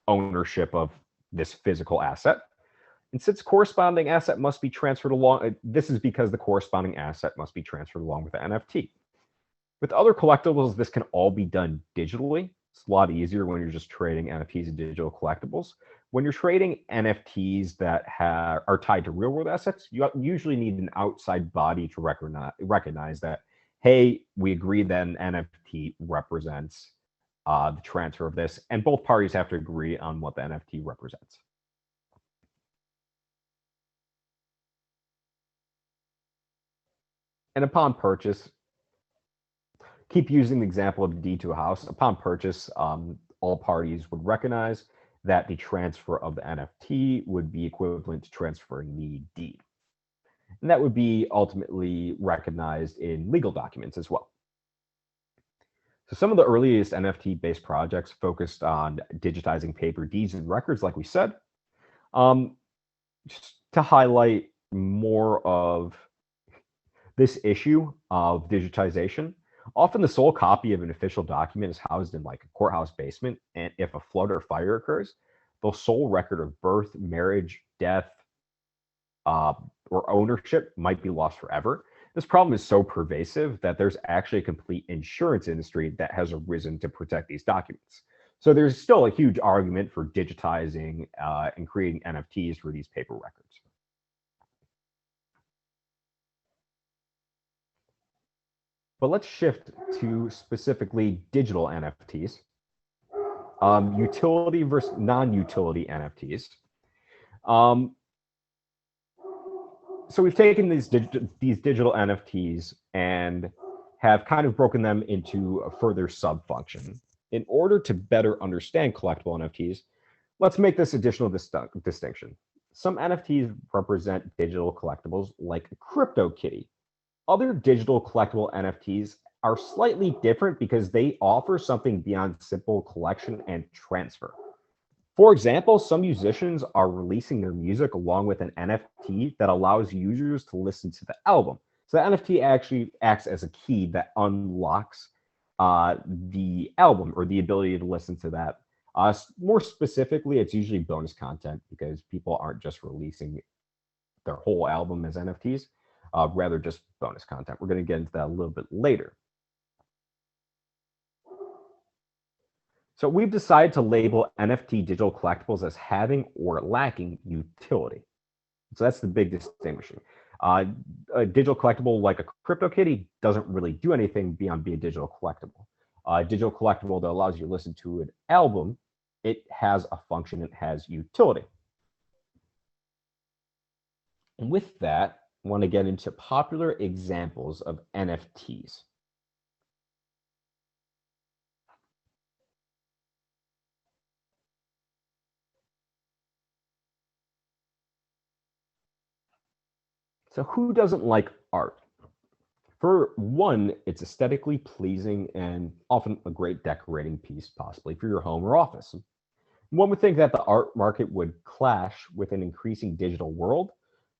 ownership of this physical asset. And since corresponding asset must be transferred along, this is because the corresponding asset must be transferred along with the NFT. With other collectibles, this can all be done digitally. It's a lot easier when you're just trading NFTs and digital collectibles. When you're trading NFTs that are tied to real world assets, you usually need an outside body to recognize that, hey, we agree that an NFT represents the transfer of this, and both parties have to agree on what the NFT represents. And upon purchase, keep using the example of the deed to a house. Upon purchase, all parties would recognize that the transfer of the NFT would be equivalent to transferring the deed. And that would be ultimately recognized in legal documents as well. So some of the earliest NFT-based projects focused on digitizing paper deeds and records, like we said. Just to highlight more of this issue of digitization, often the sole copy of an official document is housed in like a courthouse basement, and if a flood or fire occurs, the sole record of birth, marriage, death, or ownership might be lost forever. This problem is so pervasive that there's actually a complete insurance industry that has arisen to protect these documents. So there's still a huge argument for digitizing and creating NFTs for these paper records. But let's shift to specifically digital NFTs, utility versus non-utility NFTs. So we've taken these digital NFTs and have kind of broken them into a further sub-function. In order to better understand collectible NFTs, let's make this additional distinction. Some NFTs represent digital collectibles like a CryptoKitty. Other digital collectible NFTs are slightly different because they offer something beyond simple collection and transfer. For example, some musicians are releasing their music along with an NFT that allows users to listen to the album. So the NFT actually acts as a key that unlocks the album or the ability to listen to that. More specifically, it's usually bonus content because people aren't just releasing their whole album as NFTs. Rather just bonus content. We're going to get into that a little bit later. So we've decided to label NFT digital collectibles as having or lacking utility. So that's the big distinction. A digital collectible like a CryptoKitty doesn't really do anything beyond be a digital collectible. A digital collectible that allows you to listen to an album, it has a function, it has utility. And with that, I want to get into popular examples of NFTs. So who doesn't like art? For one, it's aesthetically pleasing and often a great decorating piece, possibly for your home or office. One would think that the art market would clash with an increasing digital world,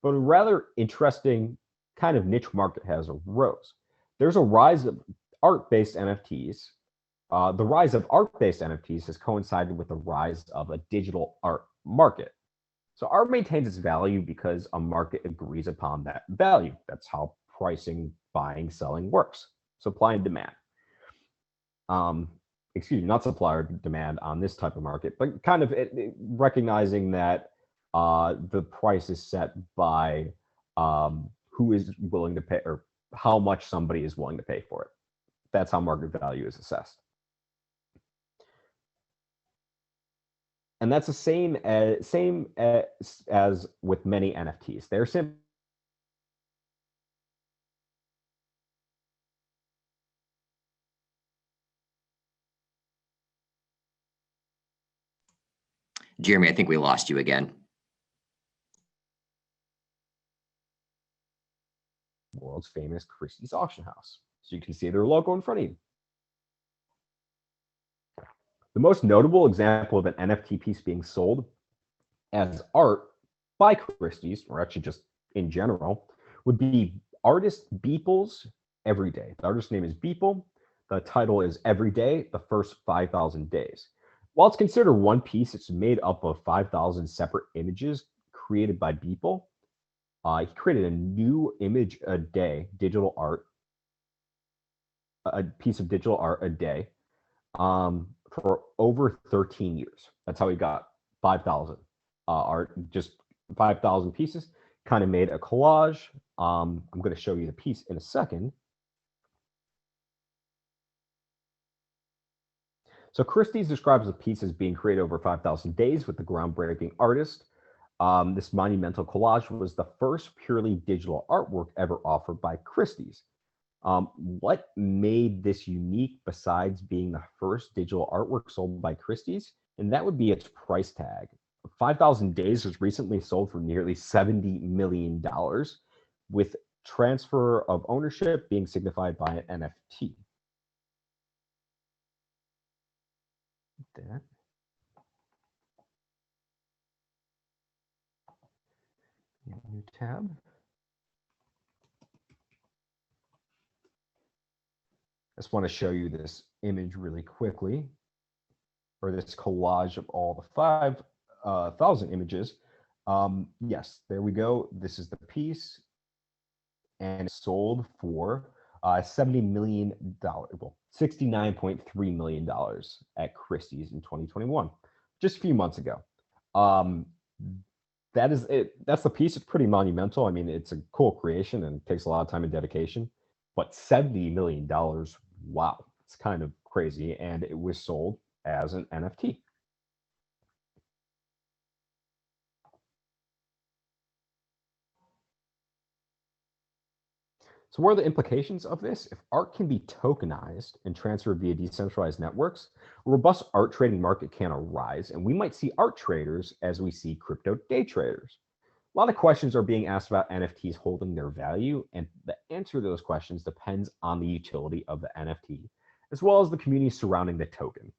but a rather interesting kind of niche market has arose. There's a rise of art-based NFTs. The rise of art-based NFTs has coincided with the rise of a digital art market. So art maintains its value because a market agrees upon that value. That's how pricing, buying, selling works. Supply and demand. Excuse me, not supply or demand on this type of market, but kind of recognizing that the price is set by who is willing to pay or how much somebody is willing to pay for it. That's how market value is assessed. And that's the same as with many NFTs. They're simply Jeremy, I think we lost you again. world's famous Christie's auction house. So you can see their logo in front of you. The most notable example of an NFT piece being sold as art by Christie's, or actually just in general, would be artist Beeple's Everyday. The artist's name is Beeple. The title is Everyday, the first 5,000 days. While it's considered one piece, it's made up of 5,000 separate images created by Beeple. He created a new image a day, digital art, a piece of digital art a day, for over 13 years. That's how he got 5,000 art, just 5,000 pieces. Kind of made a collage. I'm going to show you the piece in a second. So Christie's describes the piece as being created over 5,000 days with the groundbreaking artist. This monumental collage was the first purely digital artwork ever offered by Christie's. What made this unique besides being the first digital artwork sold by Christie's? And that would be its price tag. 5,000 Days was recently sold for nearly $70 million, with transfer of ownership being signified by an NFT. That. New tab. I just want to show you this image really quickly, or this collage of all the 5,000 images. Yes, there we go. This is the piece, and it sold for $70 million, well, $69.3 million at Christie's in 2021, just a few months ago. That is it. That's the piece. It's pretty monumental. I mean, it's a cool creation and it takes a lot of time and dedication, but $70 million, wow, it's kind of crazy. And it was sold as an NFT. So what are the implications of this? If art can be tokenized and transferred via decentralized networks, a robust art trading market can arise, and we might see art traders as we see crypto day traders. A lot of questions are being asked about NFTs holding their value, and the answer to those questions depends on the utility of the NFT, as well as the community surrounding the token.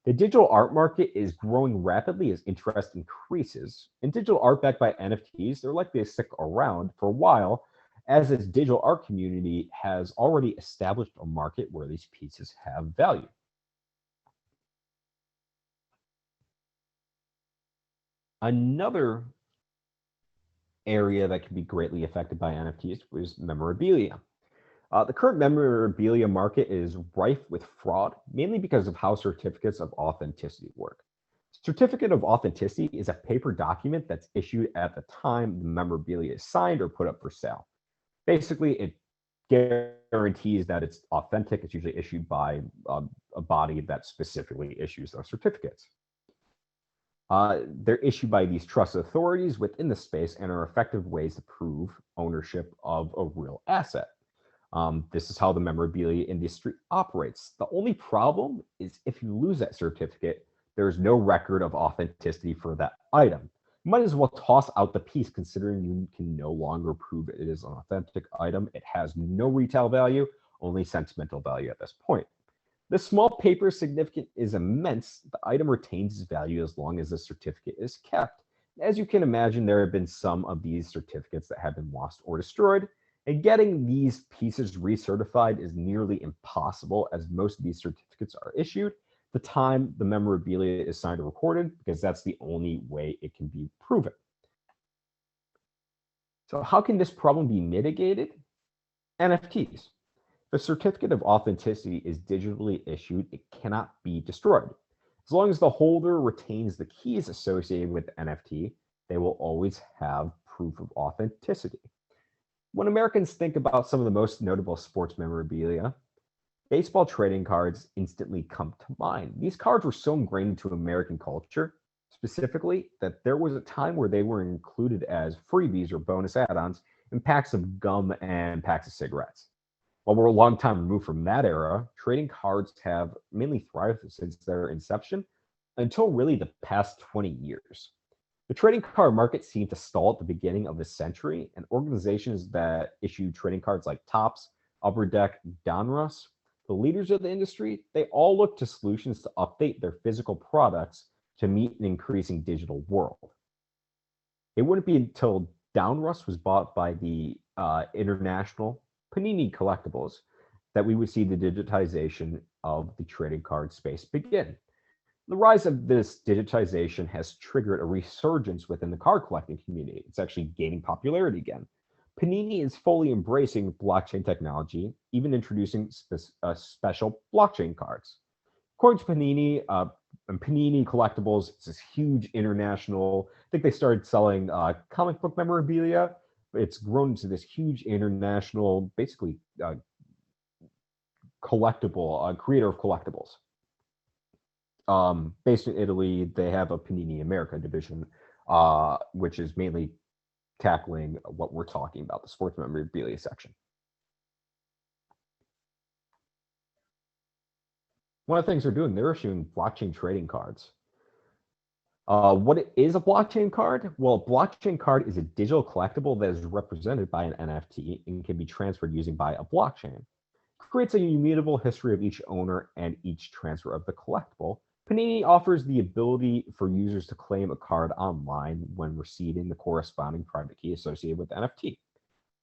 The digital art market is growing rapidly as interest increases, and digital art backed by NFTs, they're likely to stick around for a while, as this digital art community has already established a market where these pieces have value. Another area that can be greatly affected by NFTs was memorabilia. The current memorabilia market is rife with fraud, mainly because of how certificates of authenticity work. Certificate of authenticity is a paper document that's issued at the time the memorabilia is signed or put up for sale. Basically, it guarantees that it's authentic. It's usually issued by a body that specifically issues those certificates. They're issued by these trusted authorities within the space and are effective ways to prove ownership of a real asset. This is how the memorabilia industry operates. The only problem is if you lose that certificate, there's no record of authenticity for that item. You might as well toss out the piece, considering you can no longer prove it is an authentic item. It has no retail value, only sentimental value at this point. This small paper significance is immense. The item retains its value as long as the certificate is kept. As you can imagine, there have been some of these certificates that have been lost or destroyed, and getting these pieces recertified is nearly impossible, as most of these certificates are issued the time the memorabilia is signed or recorded, because that's the only way it can be proven. So how can this problem be mitigated? NFTs. If a certificate of authenticity is digitally issued, it cannot be destroyed. As long as the holder retains the keys associated with the NFT, they will always have proof of authenticity. When Americans think about some of the most notable sports memorabilia, baseball trading cards instantly come to mind. These cards were so ingrained into American culture, specifically, that there was a time where they were included as freebies or bonus add-ons in packs of gum and packs of cigarettes. While we're a long time removed from that era, trading cards have mainly thrived since their inception until really the past 20 years. The trading card market seemed to stall at the beginning of the century, and organizations that issue trading cards like Topps, Upper Deck, Donruss, the leaders of the industry, they all look to solutions to update their physical products to meet an increasing digital world. It wouldn't be until Donruss was bought by the international Panini Collectibles that we would see the digitization of the trading card space begin. The rise of this digitization has triggered a resurgence within the card collecting community. It's actually gaining popularity again. Panini is fully embracing blockchain technology, even introducing special blockchain cards. According to Panini, and Panini Collectibles, it's this huge international. I think they started selling comic book memorabilia. It's grown into this huge international, basically collectible creator of collectibles. Based in Italy, they have a Panini America division, which is mainly tackling what we're talking about, the sports memorabilia section. One of the things they're doing, they're issuing blockchain trading cards. What is a blockchain card? Well, a blockchain card is a digital collectible that is represented by an NFT and can be transferred using by a blockchain. It creates a immutable history of each owner and each transfer of the collectible. Panini offers the ability for users to claim a card online when receiving the corresponding private key associated with the NFT.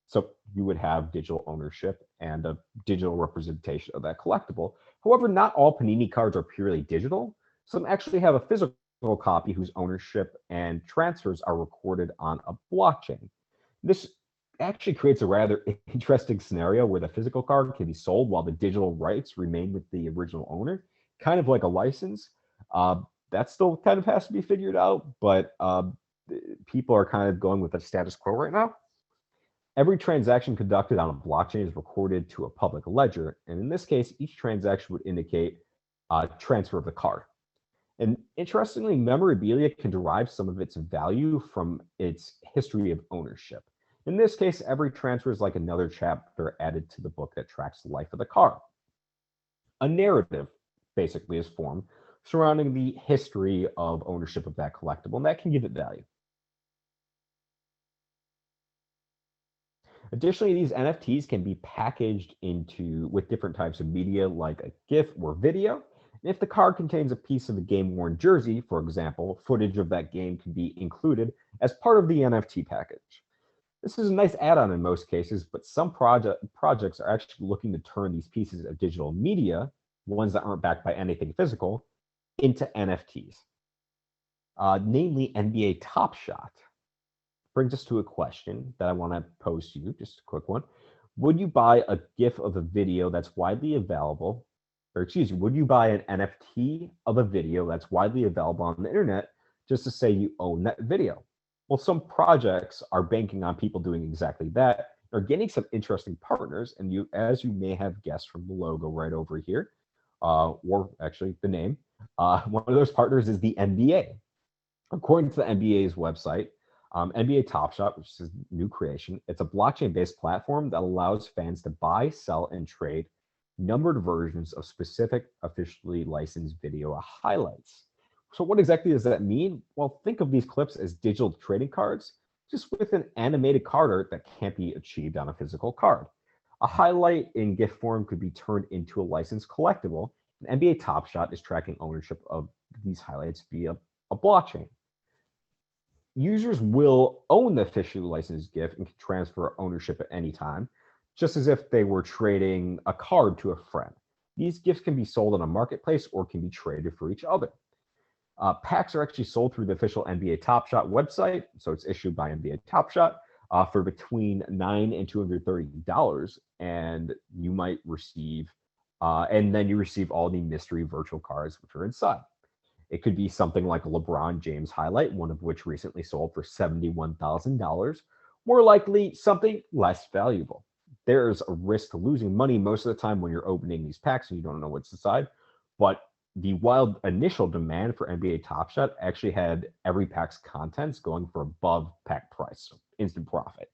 So you would have digital ownership and a digital representation of that collectible. However, not all Panini cards are purely digital. Some actually have a physical copy whose ownership and transfers are recorded on a blockchain. This actually creates a rather interesting scenario where the physical card can be sold while the digital rights remain with the original owner, kind of like a license. That still kind of has to be figured out, but people are kind of going with the status quo right now. Every transaction conducted on a blockchain is recorded to a public ledger, and in this case, each transaction would indicate a transfer of the card. And interestingly, memorabilia can derive some of its value from its history of ownership. In this case, every transfer is like another chapter added to the book that tracks the life of the card. A narrative basically is formed surrounding the history of ownership of that collectible, and that can give it value. Additionally, these NFTs can be packaged with different types of media like a GIF or video. And if the card contains a piece of a game-worn jersey, for example, footage of that game can be included as part of the NFT package. This is a nice add-on in most cases, but some projects are actually looking to turn these pieces of digital media, ones that aren't backed by anything physical, into NFTs. Namely, NBA Top Shot. Brings us to a question that I want to pose to you, just a quick one. Would you buy a GIF of a video that's widely available, would you buy an NFT of a video that's widely available on the internet just to say you own that video? Well, some projects are banking on people doing exactly that. They're getting some interesting partners, and as you may have guessed from the logo right over here, or actually the name, one of those partners is the NBA. According to the NBA's website, NBA Top Shot, which is a new creation, it's a blockchain-based platform that allows fans to buy, sell, and trade numbered versions of specific officially licensed video highlights. So what exactly does that mean? Well, think of these clips as digital trading cards, just with an animated card art that can't be achieved on a physical card. A highlight in GIF form could be turned into a licensed collectible, and NBA Top Shot is tracking ownership of these highlights via a blockchain. Users will own the officially licensed GIF and can transfer ownership at any time, just as if they were trading a card to a friend. These GIFs can be sold on a marketplace or can be traded for each other. Packs are actually sold through the official NBA Top Shot website, so it's issued by NBA Top Shot for between $9 and $230, and you might receive, and then you receive all the mystery virtual cards which are inside. It could be something like a LeBron James highlight, one of which recently sold for $71,000. More likely, something less valuable. There's a risk to losing money most of the time when you're opening these packs and you don't know what's inside. But the wild initial demand for NBA Top Shot actually had every pack's contents going for above pack price, so instant profit.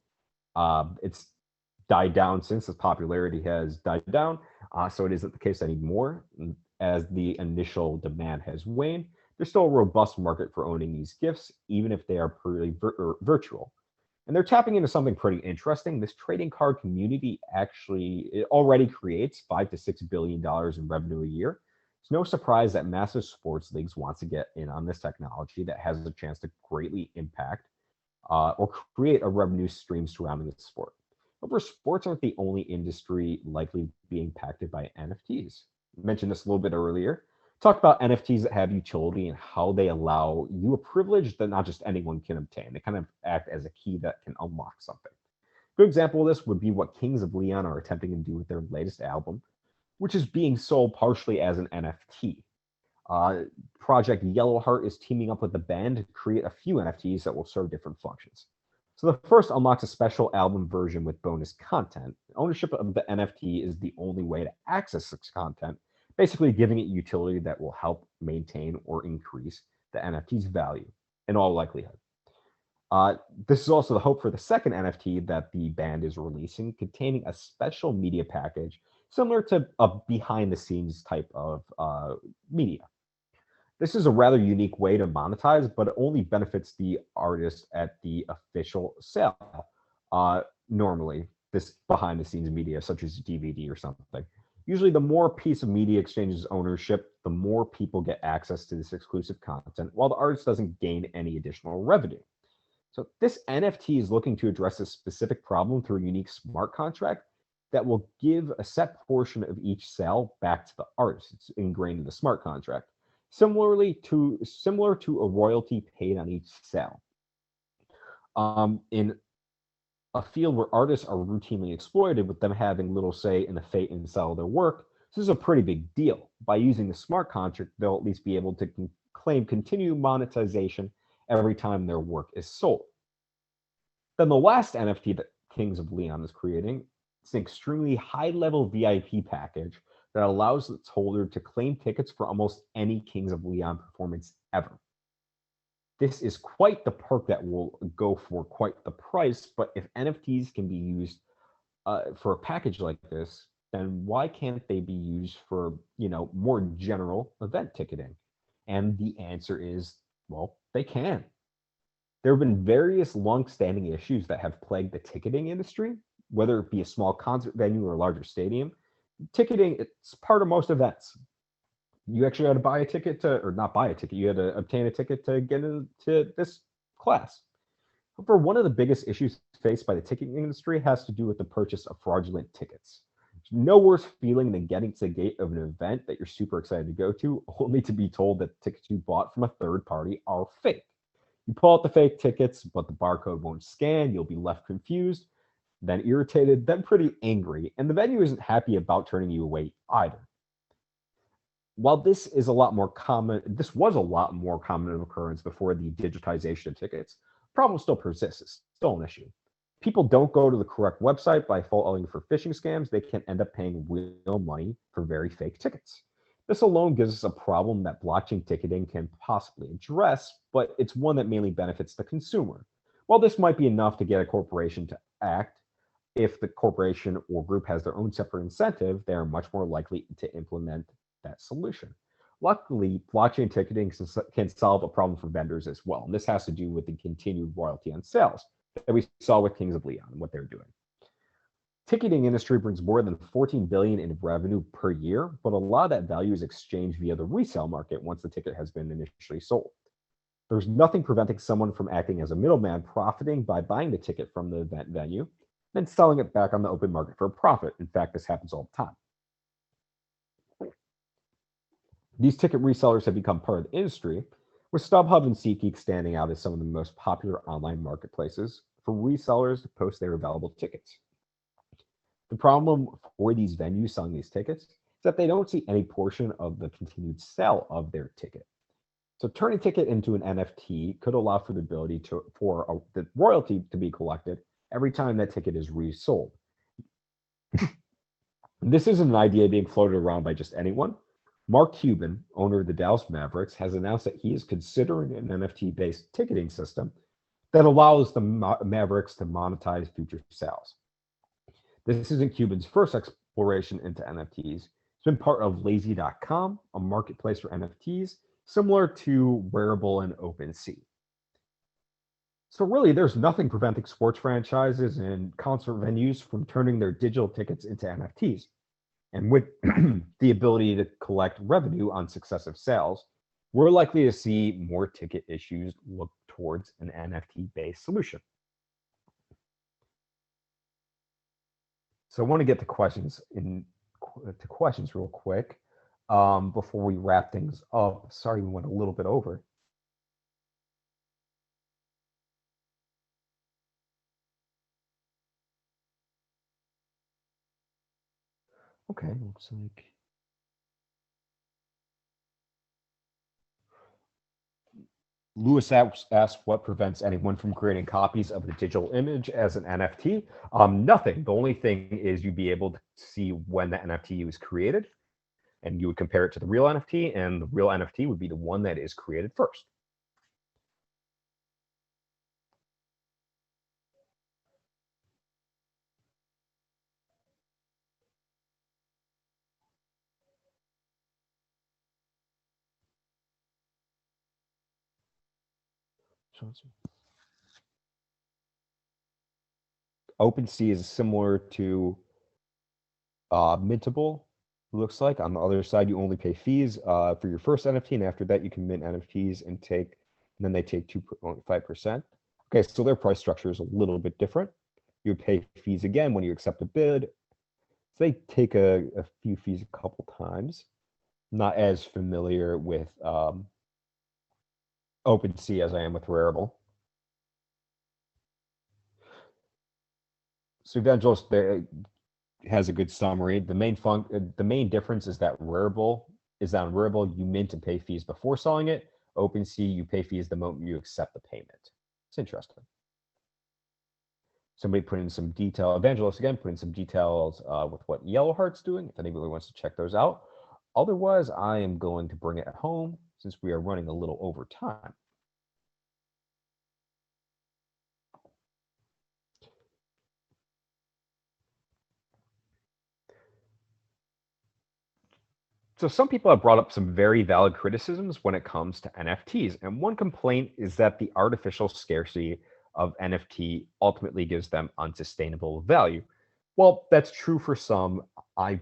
It's died down since its popularity has died down, so it isn't the case anymore. As the initial demand has waned, there's still a robust market for owning these gifts, even if they are purely virtual. And they're tapping into something pretty interesting. This trading card community it already creates $5 to $6 billion in revenue a year. It's no surprise that massive sports leagues want to get in on this technology that has a chance to greatly impact or create a revenue stream surrounding the sport. However, sports aren't the only industry likely being impacted by NFTs. I mentioned this a little bit earlier. Talk about NFTs that have utility and how they allow you a privilege that not just anyone can obtain. They kind of act as a key that can unlock something. A good example of this would be what Kings of Leon are attempting to do with their latest album, which is being sold partially as an NFT. Project Yellowheart is teaming up with the band to create a few NFTs that will serve different functions. So the first unlocks a special album version with bonus content. Ownership of the NFT is the only way to access this content, basically giving it utility that will help maintain or increase the NFT's value in all likelihood. This is also the hope for the second NFT that the band is releasing, containing a special media package similar to a behind-the-scenes type of media. This is a rather unique way to monetize, but it only benefits the artist at the official sale. Normally, this behind-the-scenes media, such as DVD or something. Usually, the more piece of media exchanges ownership, the more people get access to this exclusive content, while the artist doesn't gain any additional revenue. So this NFT is looking to address a specific problem through a unique smart contract that will give a set portion of each sale back to the artist. It's ingrained in the smart contract. Similar to a royalty paid on each sale. In a field where artists are routinely exploited, with them having little say in the fate and sale of their work, this is a pretty big deal. By using the smart contract, they'll at least be able to claim continued monetization every time their work is sold. Then the last NFT that Kings of Leon is creating is an extremely high-level VIP package that allows its holder to claim tickets for almost any Kings of Leon performance ever. This is quite the perk that will go for quite the price, but if NFTs can be used for a package like this, then why can't they be used for, more general event ticketing? And the answer is, well, they can. There have been various long-standing issues that have plagued the ticketing industry, whether it be a small concert venue or a larger stadium. Ticketing, it's part of most events. You actually had to buy a ticket or not buy a ticket, you had to obtain a ticket to get into this class. However, one of the biggest issues faced by the ticketing industry has to do with the purchase of fraudulent tickets. There's no worse feeling than getting to the gate of an event that you're super excited to go to, only to be told that the tickets you bought from a third party are fake. You pull out the fake tickets, but the barcode won't scan, you'll be left confused, then irritated, then pretty angry, and the venue isn't happy about turning you away either. While this is a lot more common, this was a lot more common of occurrence before the digitization of tickets. Problem still persists. It's still an issue. People don't go to the correct website by falling for phishing scams. They can end up paying real money for very fake tickets. This alone gives us a problem that blockchain ticketing can possibly address, but it's one that mainly benefits the consumer. While this might be enough to get a corporation to act, if the corporation or group has their own separate incentive, they are much more likely to implement that solution. Luckily, blockchain ticketing can solve a problem for vendors as well. And this has to do with the continued royalty on sales that we saw with Kings of Leon and what they're doing. Ticketing industry brings more than 14 billion in revenue per year, but a lot of that value is exchanged via the resale market once the ticket has been initially sold. There's nothing preventing someone from acting as a middleman, profiting by buying the ticket from the event venue, then selling it back on the open market for a profit. In fact, this happens all the time. These ticket resellers have become part of the industry, with StubHub and SeatGeek standing out as some of the most popular online marketplaces for resellers to post their available tickets. The problem for these venues selling these tickets is that they don't see any portion of the continued sale of their ticket. So turning a ticket into an NFT could allow for the ability for the royalty to be collected every time that ticket is resold. This isn't an idea being floated around by just anyone. Mark Cuban, owner of the Dallas Mavericks, has announced that he is considering an NFT-based ticketing system that allows the Mavericks to monetize future sales. This isn't Cuban's first exploration into NFTs. It's been part of lazy.com, a marketplace for NFTs, similar to Wearable and OpenSea. So really, there's nothing preventing sports franchises and concert venues from turning their digital tickets into NFTs. And with the ability to collect revenue on successive sales, we're likely to see more ticket issues look towards an NFT-based solution. So I want to get to questions real quick before we wrap things up. Sorry, we went a little bit over. Okay, looks like Lewis asked what prevents anyone from creating copies of the digital image as an NFT. Nothing. The only thing is you'd be able to see when the NFT was created, and you would compare it to the real NFT, and the real NFT would be the one that is created first. OpenSea is similar to Mintable. Looks like on the other side, you only pay fees for your first NFT, and after that, you can mint NFTs and then they take 2.5%. Okay, so their price structure is a little bit different. You pay fees again when you accept a bid. So they take a few fees a couple times. Not as familiar with OpenSea as I am with Rarible. So Evangelist has a good summary. The main difference is that on Rarible you mint and pay fees before selling it. OpenSea, you pay fees the moment you accept the payment. It's interesting. Somebody put in some detail. Evangelist again put in some details with what Yellowheart's doing. If anybody wants to check those out. Otherwise, I am going to bring it home since we are running a little over time. So some people have brought up some very valid criticisms when it comes to NFTs. And one complaint is that the artificial scarcity of NFT ultimately gives them unsustainable value. Well, that's true for some. I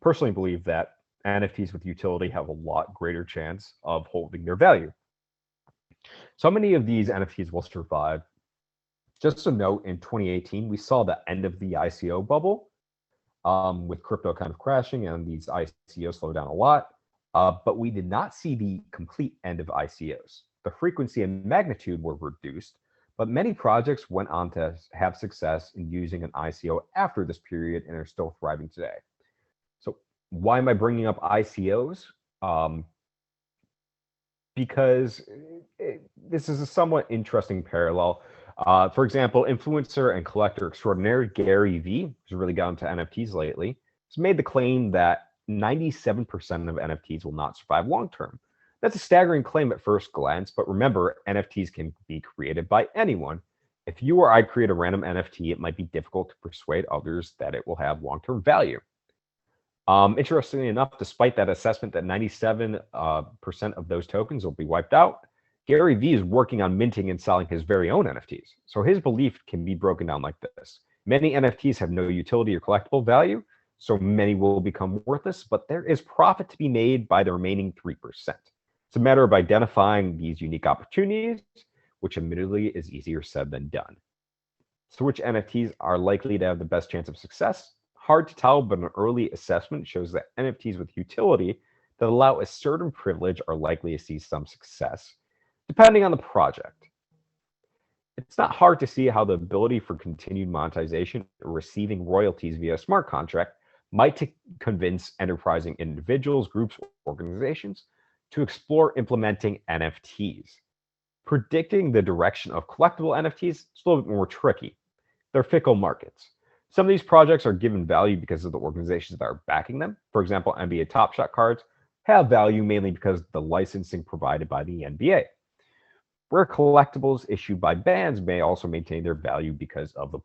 personally believe that NFTs with utility have a lot greater chance of holding their value. So many of these NFTs will survive. Just a note, in 2018, we saw the end of the ICO bubble with crypto kind of crashing and these ICOs slow down a lot. But we did not see the complete end of ICOs. The frequency and magnitude were reduced, but many projects went on to have success in using an ICO after this period and are still thriving today. So why am I bringing up ICOs? because this is a somewhat interesting parallel. For example, influencer and collector extraordinaire Gary Vee, who's really got into NFTs lately, has made the claim that 97% of NFTs will not survive long term. That's a staggering claim at first glance, but remember, NFTs can be created by anyone. If you or I create a random NFT, it might be difficult to persuade others that it will have long term value. Interestingly enough, despite that assessment that 97% of those tokens will be wiped out, Gary Vee is working on minting and selling his very own NFTs. So his belief can be broken down like this. Many NFTs have no utility or collectible value, so many will become worthless, but there is profit to be made by the remaining 3%. It's a matter of identifying these unique opportunities, which admittedly is easier said than done. So which NFTs are likely to have the best chance of success? Hard to tell, but an early assessment shows that NFTs with utility that allow a certain privilege are likely to see some success, depending on the project. It's not hard to see how the ability for continued monetization or receiving royalties via smart contract might convince enterprising individuals, groups, or organizations to explore implementing NFTs. Predicting the direction of collectible NFTs is a little bit more tricky. They're fickle markets. Some of these projects are given value because of the organizations that are backing them. For example, NBA Top Shot cards have value mainly because of the licensing provided by the NBA. Rare collectibles issued by bands may also maintain their value because of the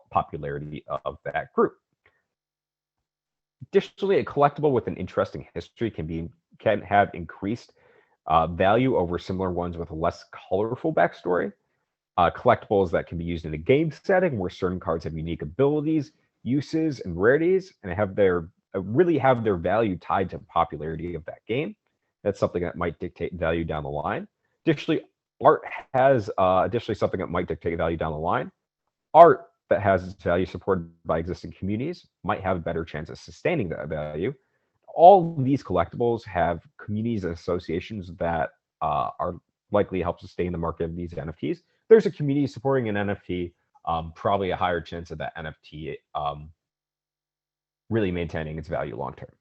popularity of that group. Additionally, a collectible with an interesting history can have increased value over similar ones with a less colorful backstory. Collectibles that can be used in a game setting where certain cards have unique abilities, uses, and rarities, and really have their value tied to the popularity of that game. That's something that might dictate value down the line. Additionally, art has something that might dictate value down the line. Art that has its value supported by existing communities might have a better chance of sustaining that value. All of these collectibles have communities and associations that are likely to help sustain the market of these NFTs. There's a community supporting an NFT, probably a higher chance of that NFT really maintaining its value long term.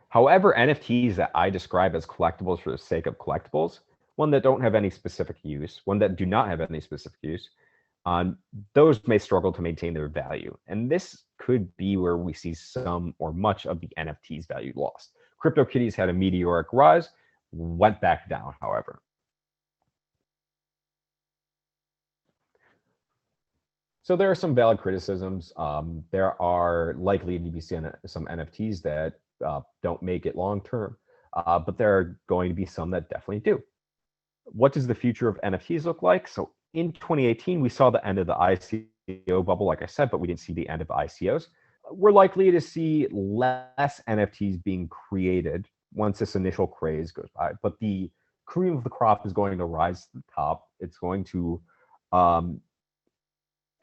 However, NFTs that I describe as collectibles for the sake of collectibles, one that don't have any specific use, one that do not have any specific use, those may struggle to maintain their value. And this could be where we see some or much of the NFT's value lost. CryptoKitties had a meteoric rise, went back down, however. So there are some valid criticisms. There are likely to be some NFTs that don't make it long term, but there are going to be some that definitely do. What does the future of NFTs look like? So in 2018, we saw the end of the ICO bubble, like I said, but we didn't see the end of ICOs. We're likely to see less NFTs being created once this initial craze goes by, but the cream of the crop is going to rise to the top. It's going to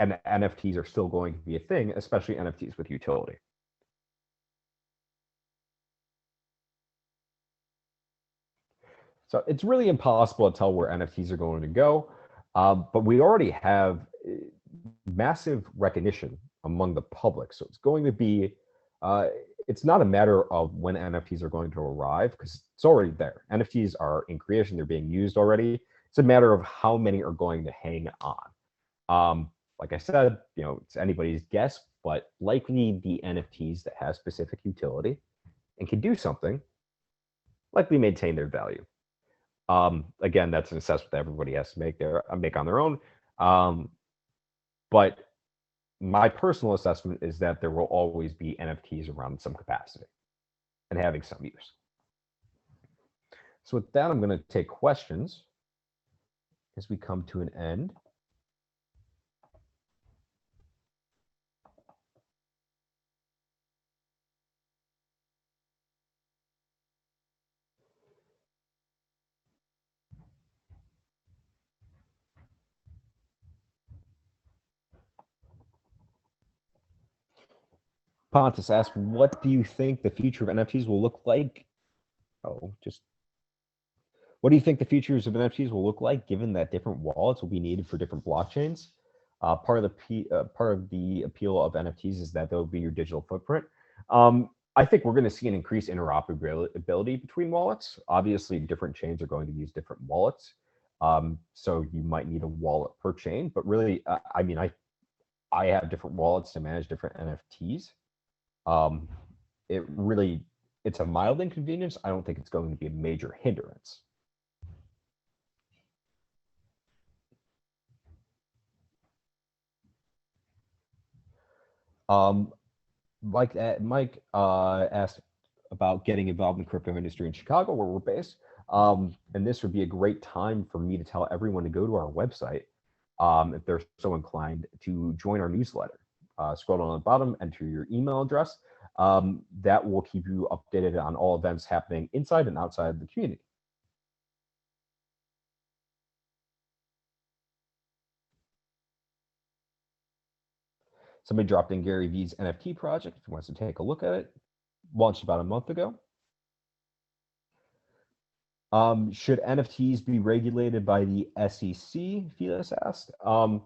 and NFTs are still going to be a thing, especially NFTs with utility. So it's really impossible to tell where NFTs are going to go, but we already have massive recognition among the public. So it's going to be, it's not a matter of when NFTs are going to arrive because it's already there. NFTs are in creation, they're being used already. It's a matter of how many are going to hang on. Like I said, it's anybody's guess, but likely the NFTs that have specific utility and can do something likely maintain their value. Again, that's an assessment that everybody has to make on their own. But my personal assessment is that there will always be NFTs around in some capacity and having some use. So with that, I'm going to take questions as we come to an end. Pontus asked, what do you think the future of NFTs will look like? What do you think the futures of NFTs will look like, given that different wallets will be needed for different blockchains? Part of the appeal of NFTs is that they'll be your digital footprint. I think we're going to see an increased interoperability between wallets. Obviously, different chains are going to use different wallets. So you might need a wallet per chain, but really, I mean, I have different wallets to manage different NFTs. It's a mild inconvenience. I don't think it's going to be a major hindrance. Mike asked about getting involved in the crypto industry in Chicago, where we're based. And this would be a great time for me to tell everyone to go to our website, if they're so inclined, to join our newsletter. Scroll down on the bottom, enter your email address. That will keep you updated on all events happening inside and outside the community. Somebody dropped in Gary Vee's NFT project if he wants to take a look at it. Launched about a month ago. Should NFTs be regulated by the SEC? Felix asked. I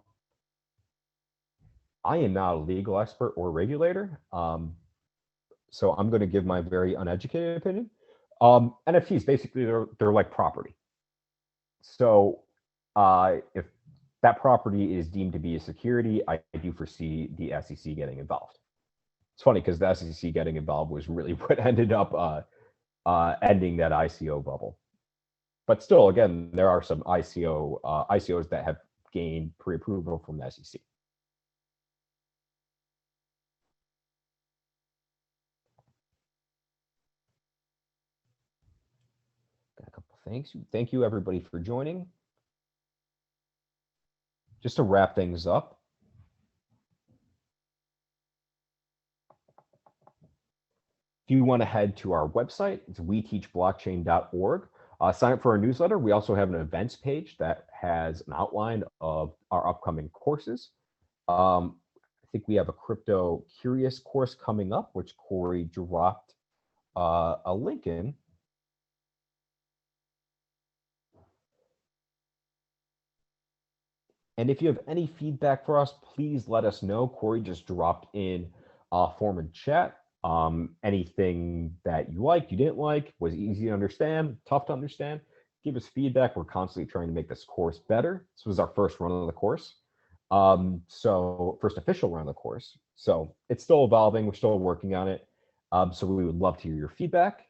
am not a legal expert or regulator, so I'm going to give my very uneducated opinion. NFTs, basically, they're like property. So if that property is deemed to be a security, I do foresee the SEC getting involved. It's funny because the SEC getting involved was really what ended up ending that ICO bubble. But still, again, there are some ICOs that have gained pre-approval from the SEC. Got a couple things. Thank you, everybody, for joining. Just to wrap things up, if you want to head to our website, it's weteachblockchain.org. Sign up for our newsletter. We also have an events page that has an outline of our upcoming courses. I think we have a Crypto Curious course coming up, which Corey dropped a link in. And if you have any feedback for us, please let us know. Corey just dropped in a form in chat. Anything that you liked, you didn't like, was easy to understand, tough to understand, give us feedback. We're constantly trying to make this course better. This was our first run of the course. So first official run of the course. So it's still evolving. We're still working on it. So we would love to hear your feedback.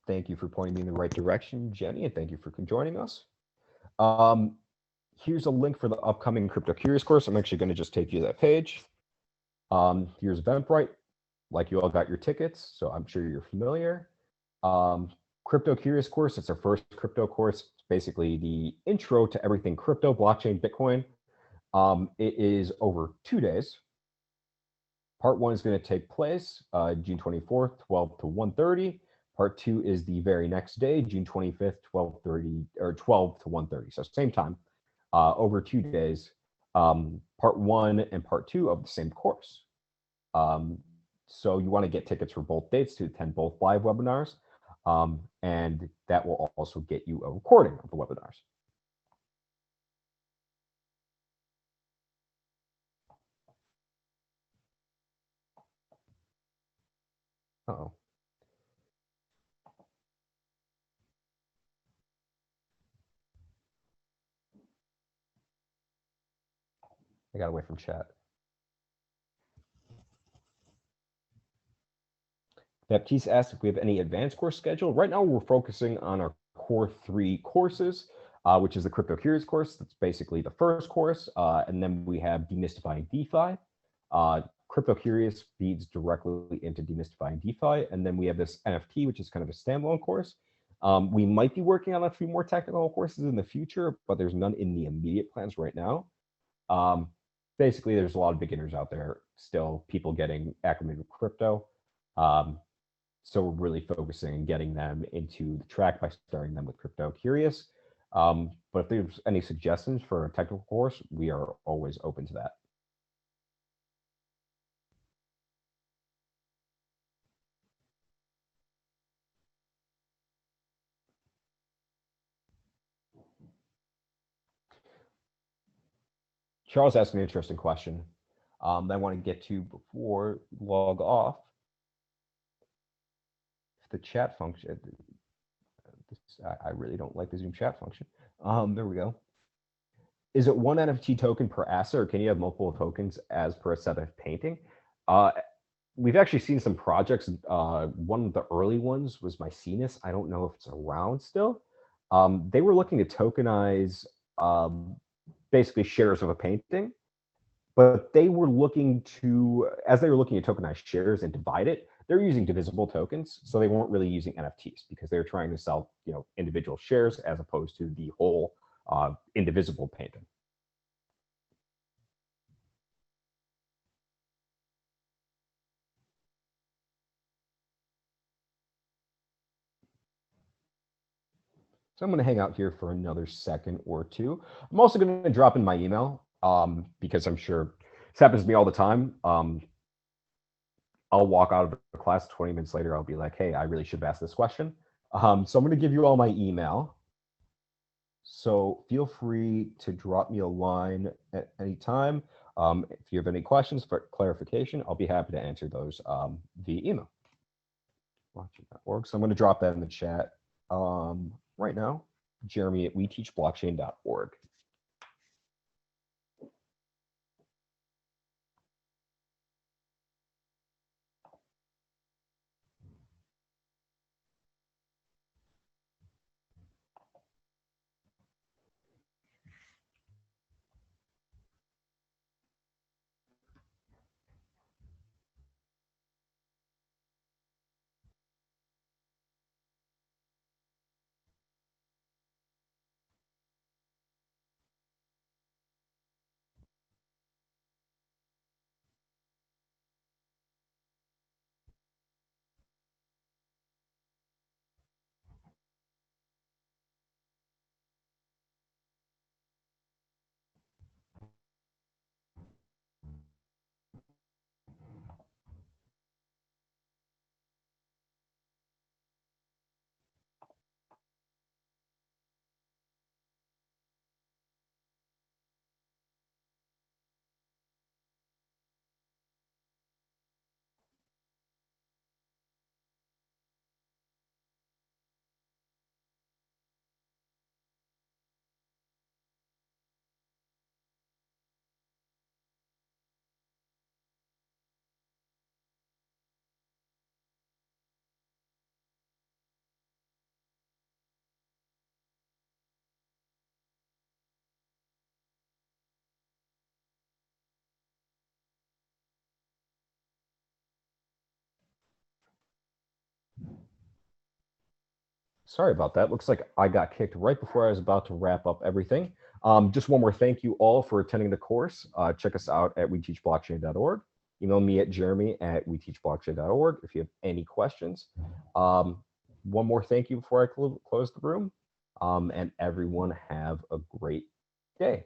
Thank you for pointing me in the right direction, Jenny, and thank you for joining us. Here's a link for the upcoming Crypto Curious course. I'm actually going to just take you to that page. Here's Eventbrite. Like, you all got your tickets, so I'm sure you're familiar. Crypto Curious course, it's our first crypto course. It's basically the intro to everything crypto, blockchain, Bitcoin. It is over 2 days. Part 1 is going to take place June 24th, 12 to 1:30. Part 2 is the very next day, June 25th, 12:30 or 12 to 1:30. So same time, over 2 days. Part 1 and Part 2 of the same course. So you want to get tickets for both dates to attend both live webinars, and that will also get you a recording of the webinars. Uh-oh. I got away from chat. Baptiste asked if we have any advanced course schedule. Right now, we're focusing on our core 3 courses, which is the Crypto Curious course. That's basically the first course. And then we have Demystifying DeFi. Crypto Curious feeds directly into Demystifying DeFi. And then we have this NFT, which is kind of a standalone course. We might be working on a few more technical courses in the future, but there's none in the immediate plans right now. Basically, there's a lot of beginners out there still, people getting acclimated with crypto. So we're really focusing on getting them into the track by starting them with Crypto Curious. But if there's any suggestions for a technical course, we are always open to that. Charles asked an interesting question that I want to get to before we log off. The chat function, I really don't like the Zoom chat function. There we go. Is it one NFT token per asset, or can you have multiple tokens as per a set of painting? We've actually seen some projects. One of the early ones was Mycenas. I don't know if it's around still. They were looking to tokenize basically shares of a painting, but they were looking to, as they were looking to tokenize shares and divide it, they're using divisible tokens. So they weren't really using NFTs because they were trying to sell, individual shares as opposed to the whole indivisible painting. So I'm going to hang out here for another second or two. I'm also going to drop in my email because I'm sure this happens to me all the time. I'll walk out of the class 20 minutes later. I'll be like, hey, I really should have asked this question. So I'm going to give you all my email. So feel free to drop me a line at any time. If you have any questions for clarification, I'll be happy to answer those via email. Blockchain.org. So I'm going to drop that in the chat right now. Jeremy at weteachblockchain.org. Sorry about that. Looks like I got kicked right before I was about to wrap up everything. Just one more thank you all for attending the course. Check us out at weteachblockchain.org. Email me at jeremy@weteachblockchain.org if you have any questions. One more thank you before I close the room. And everyone have a great day.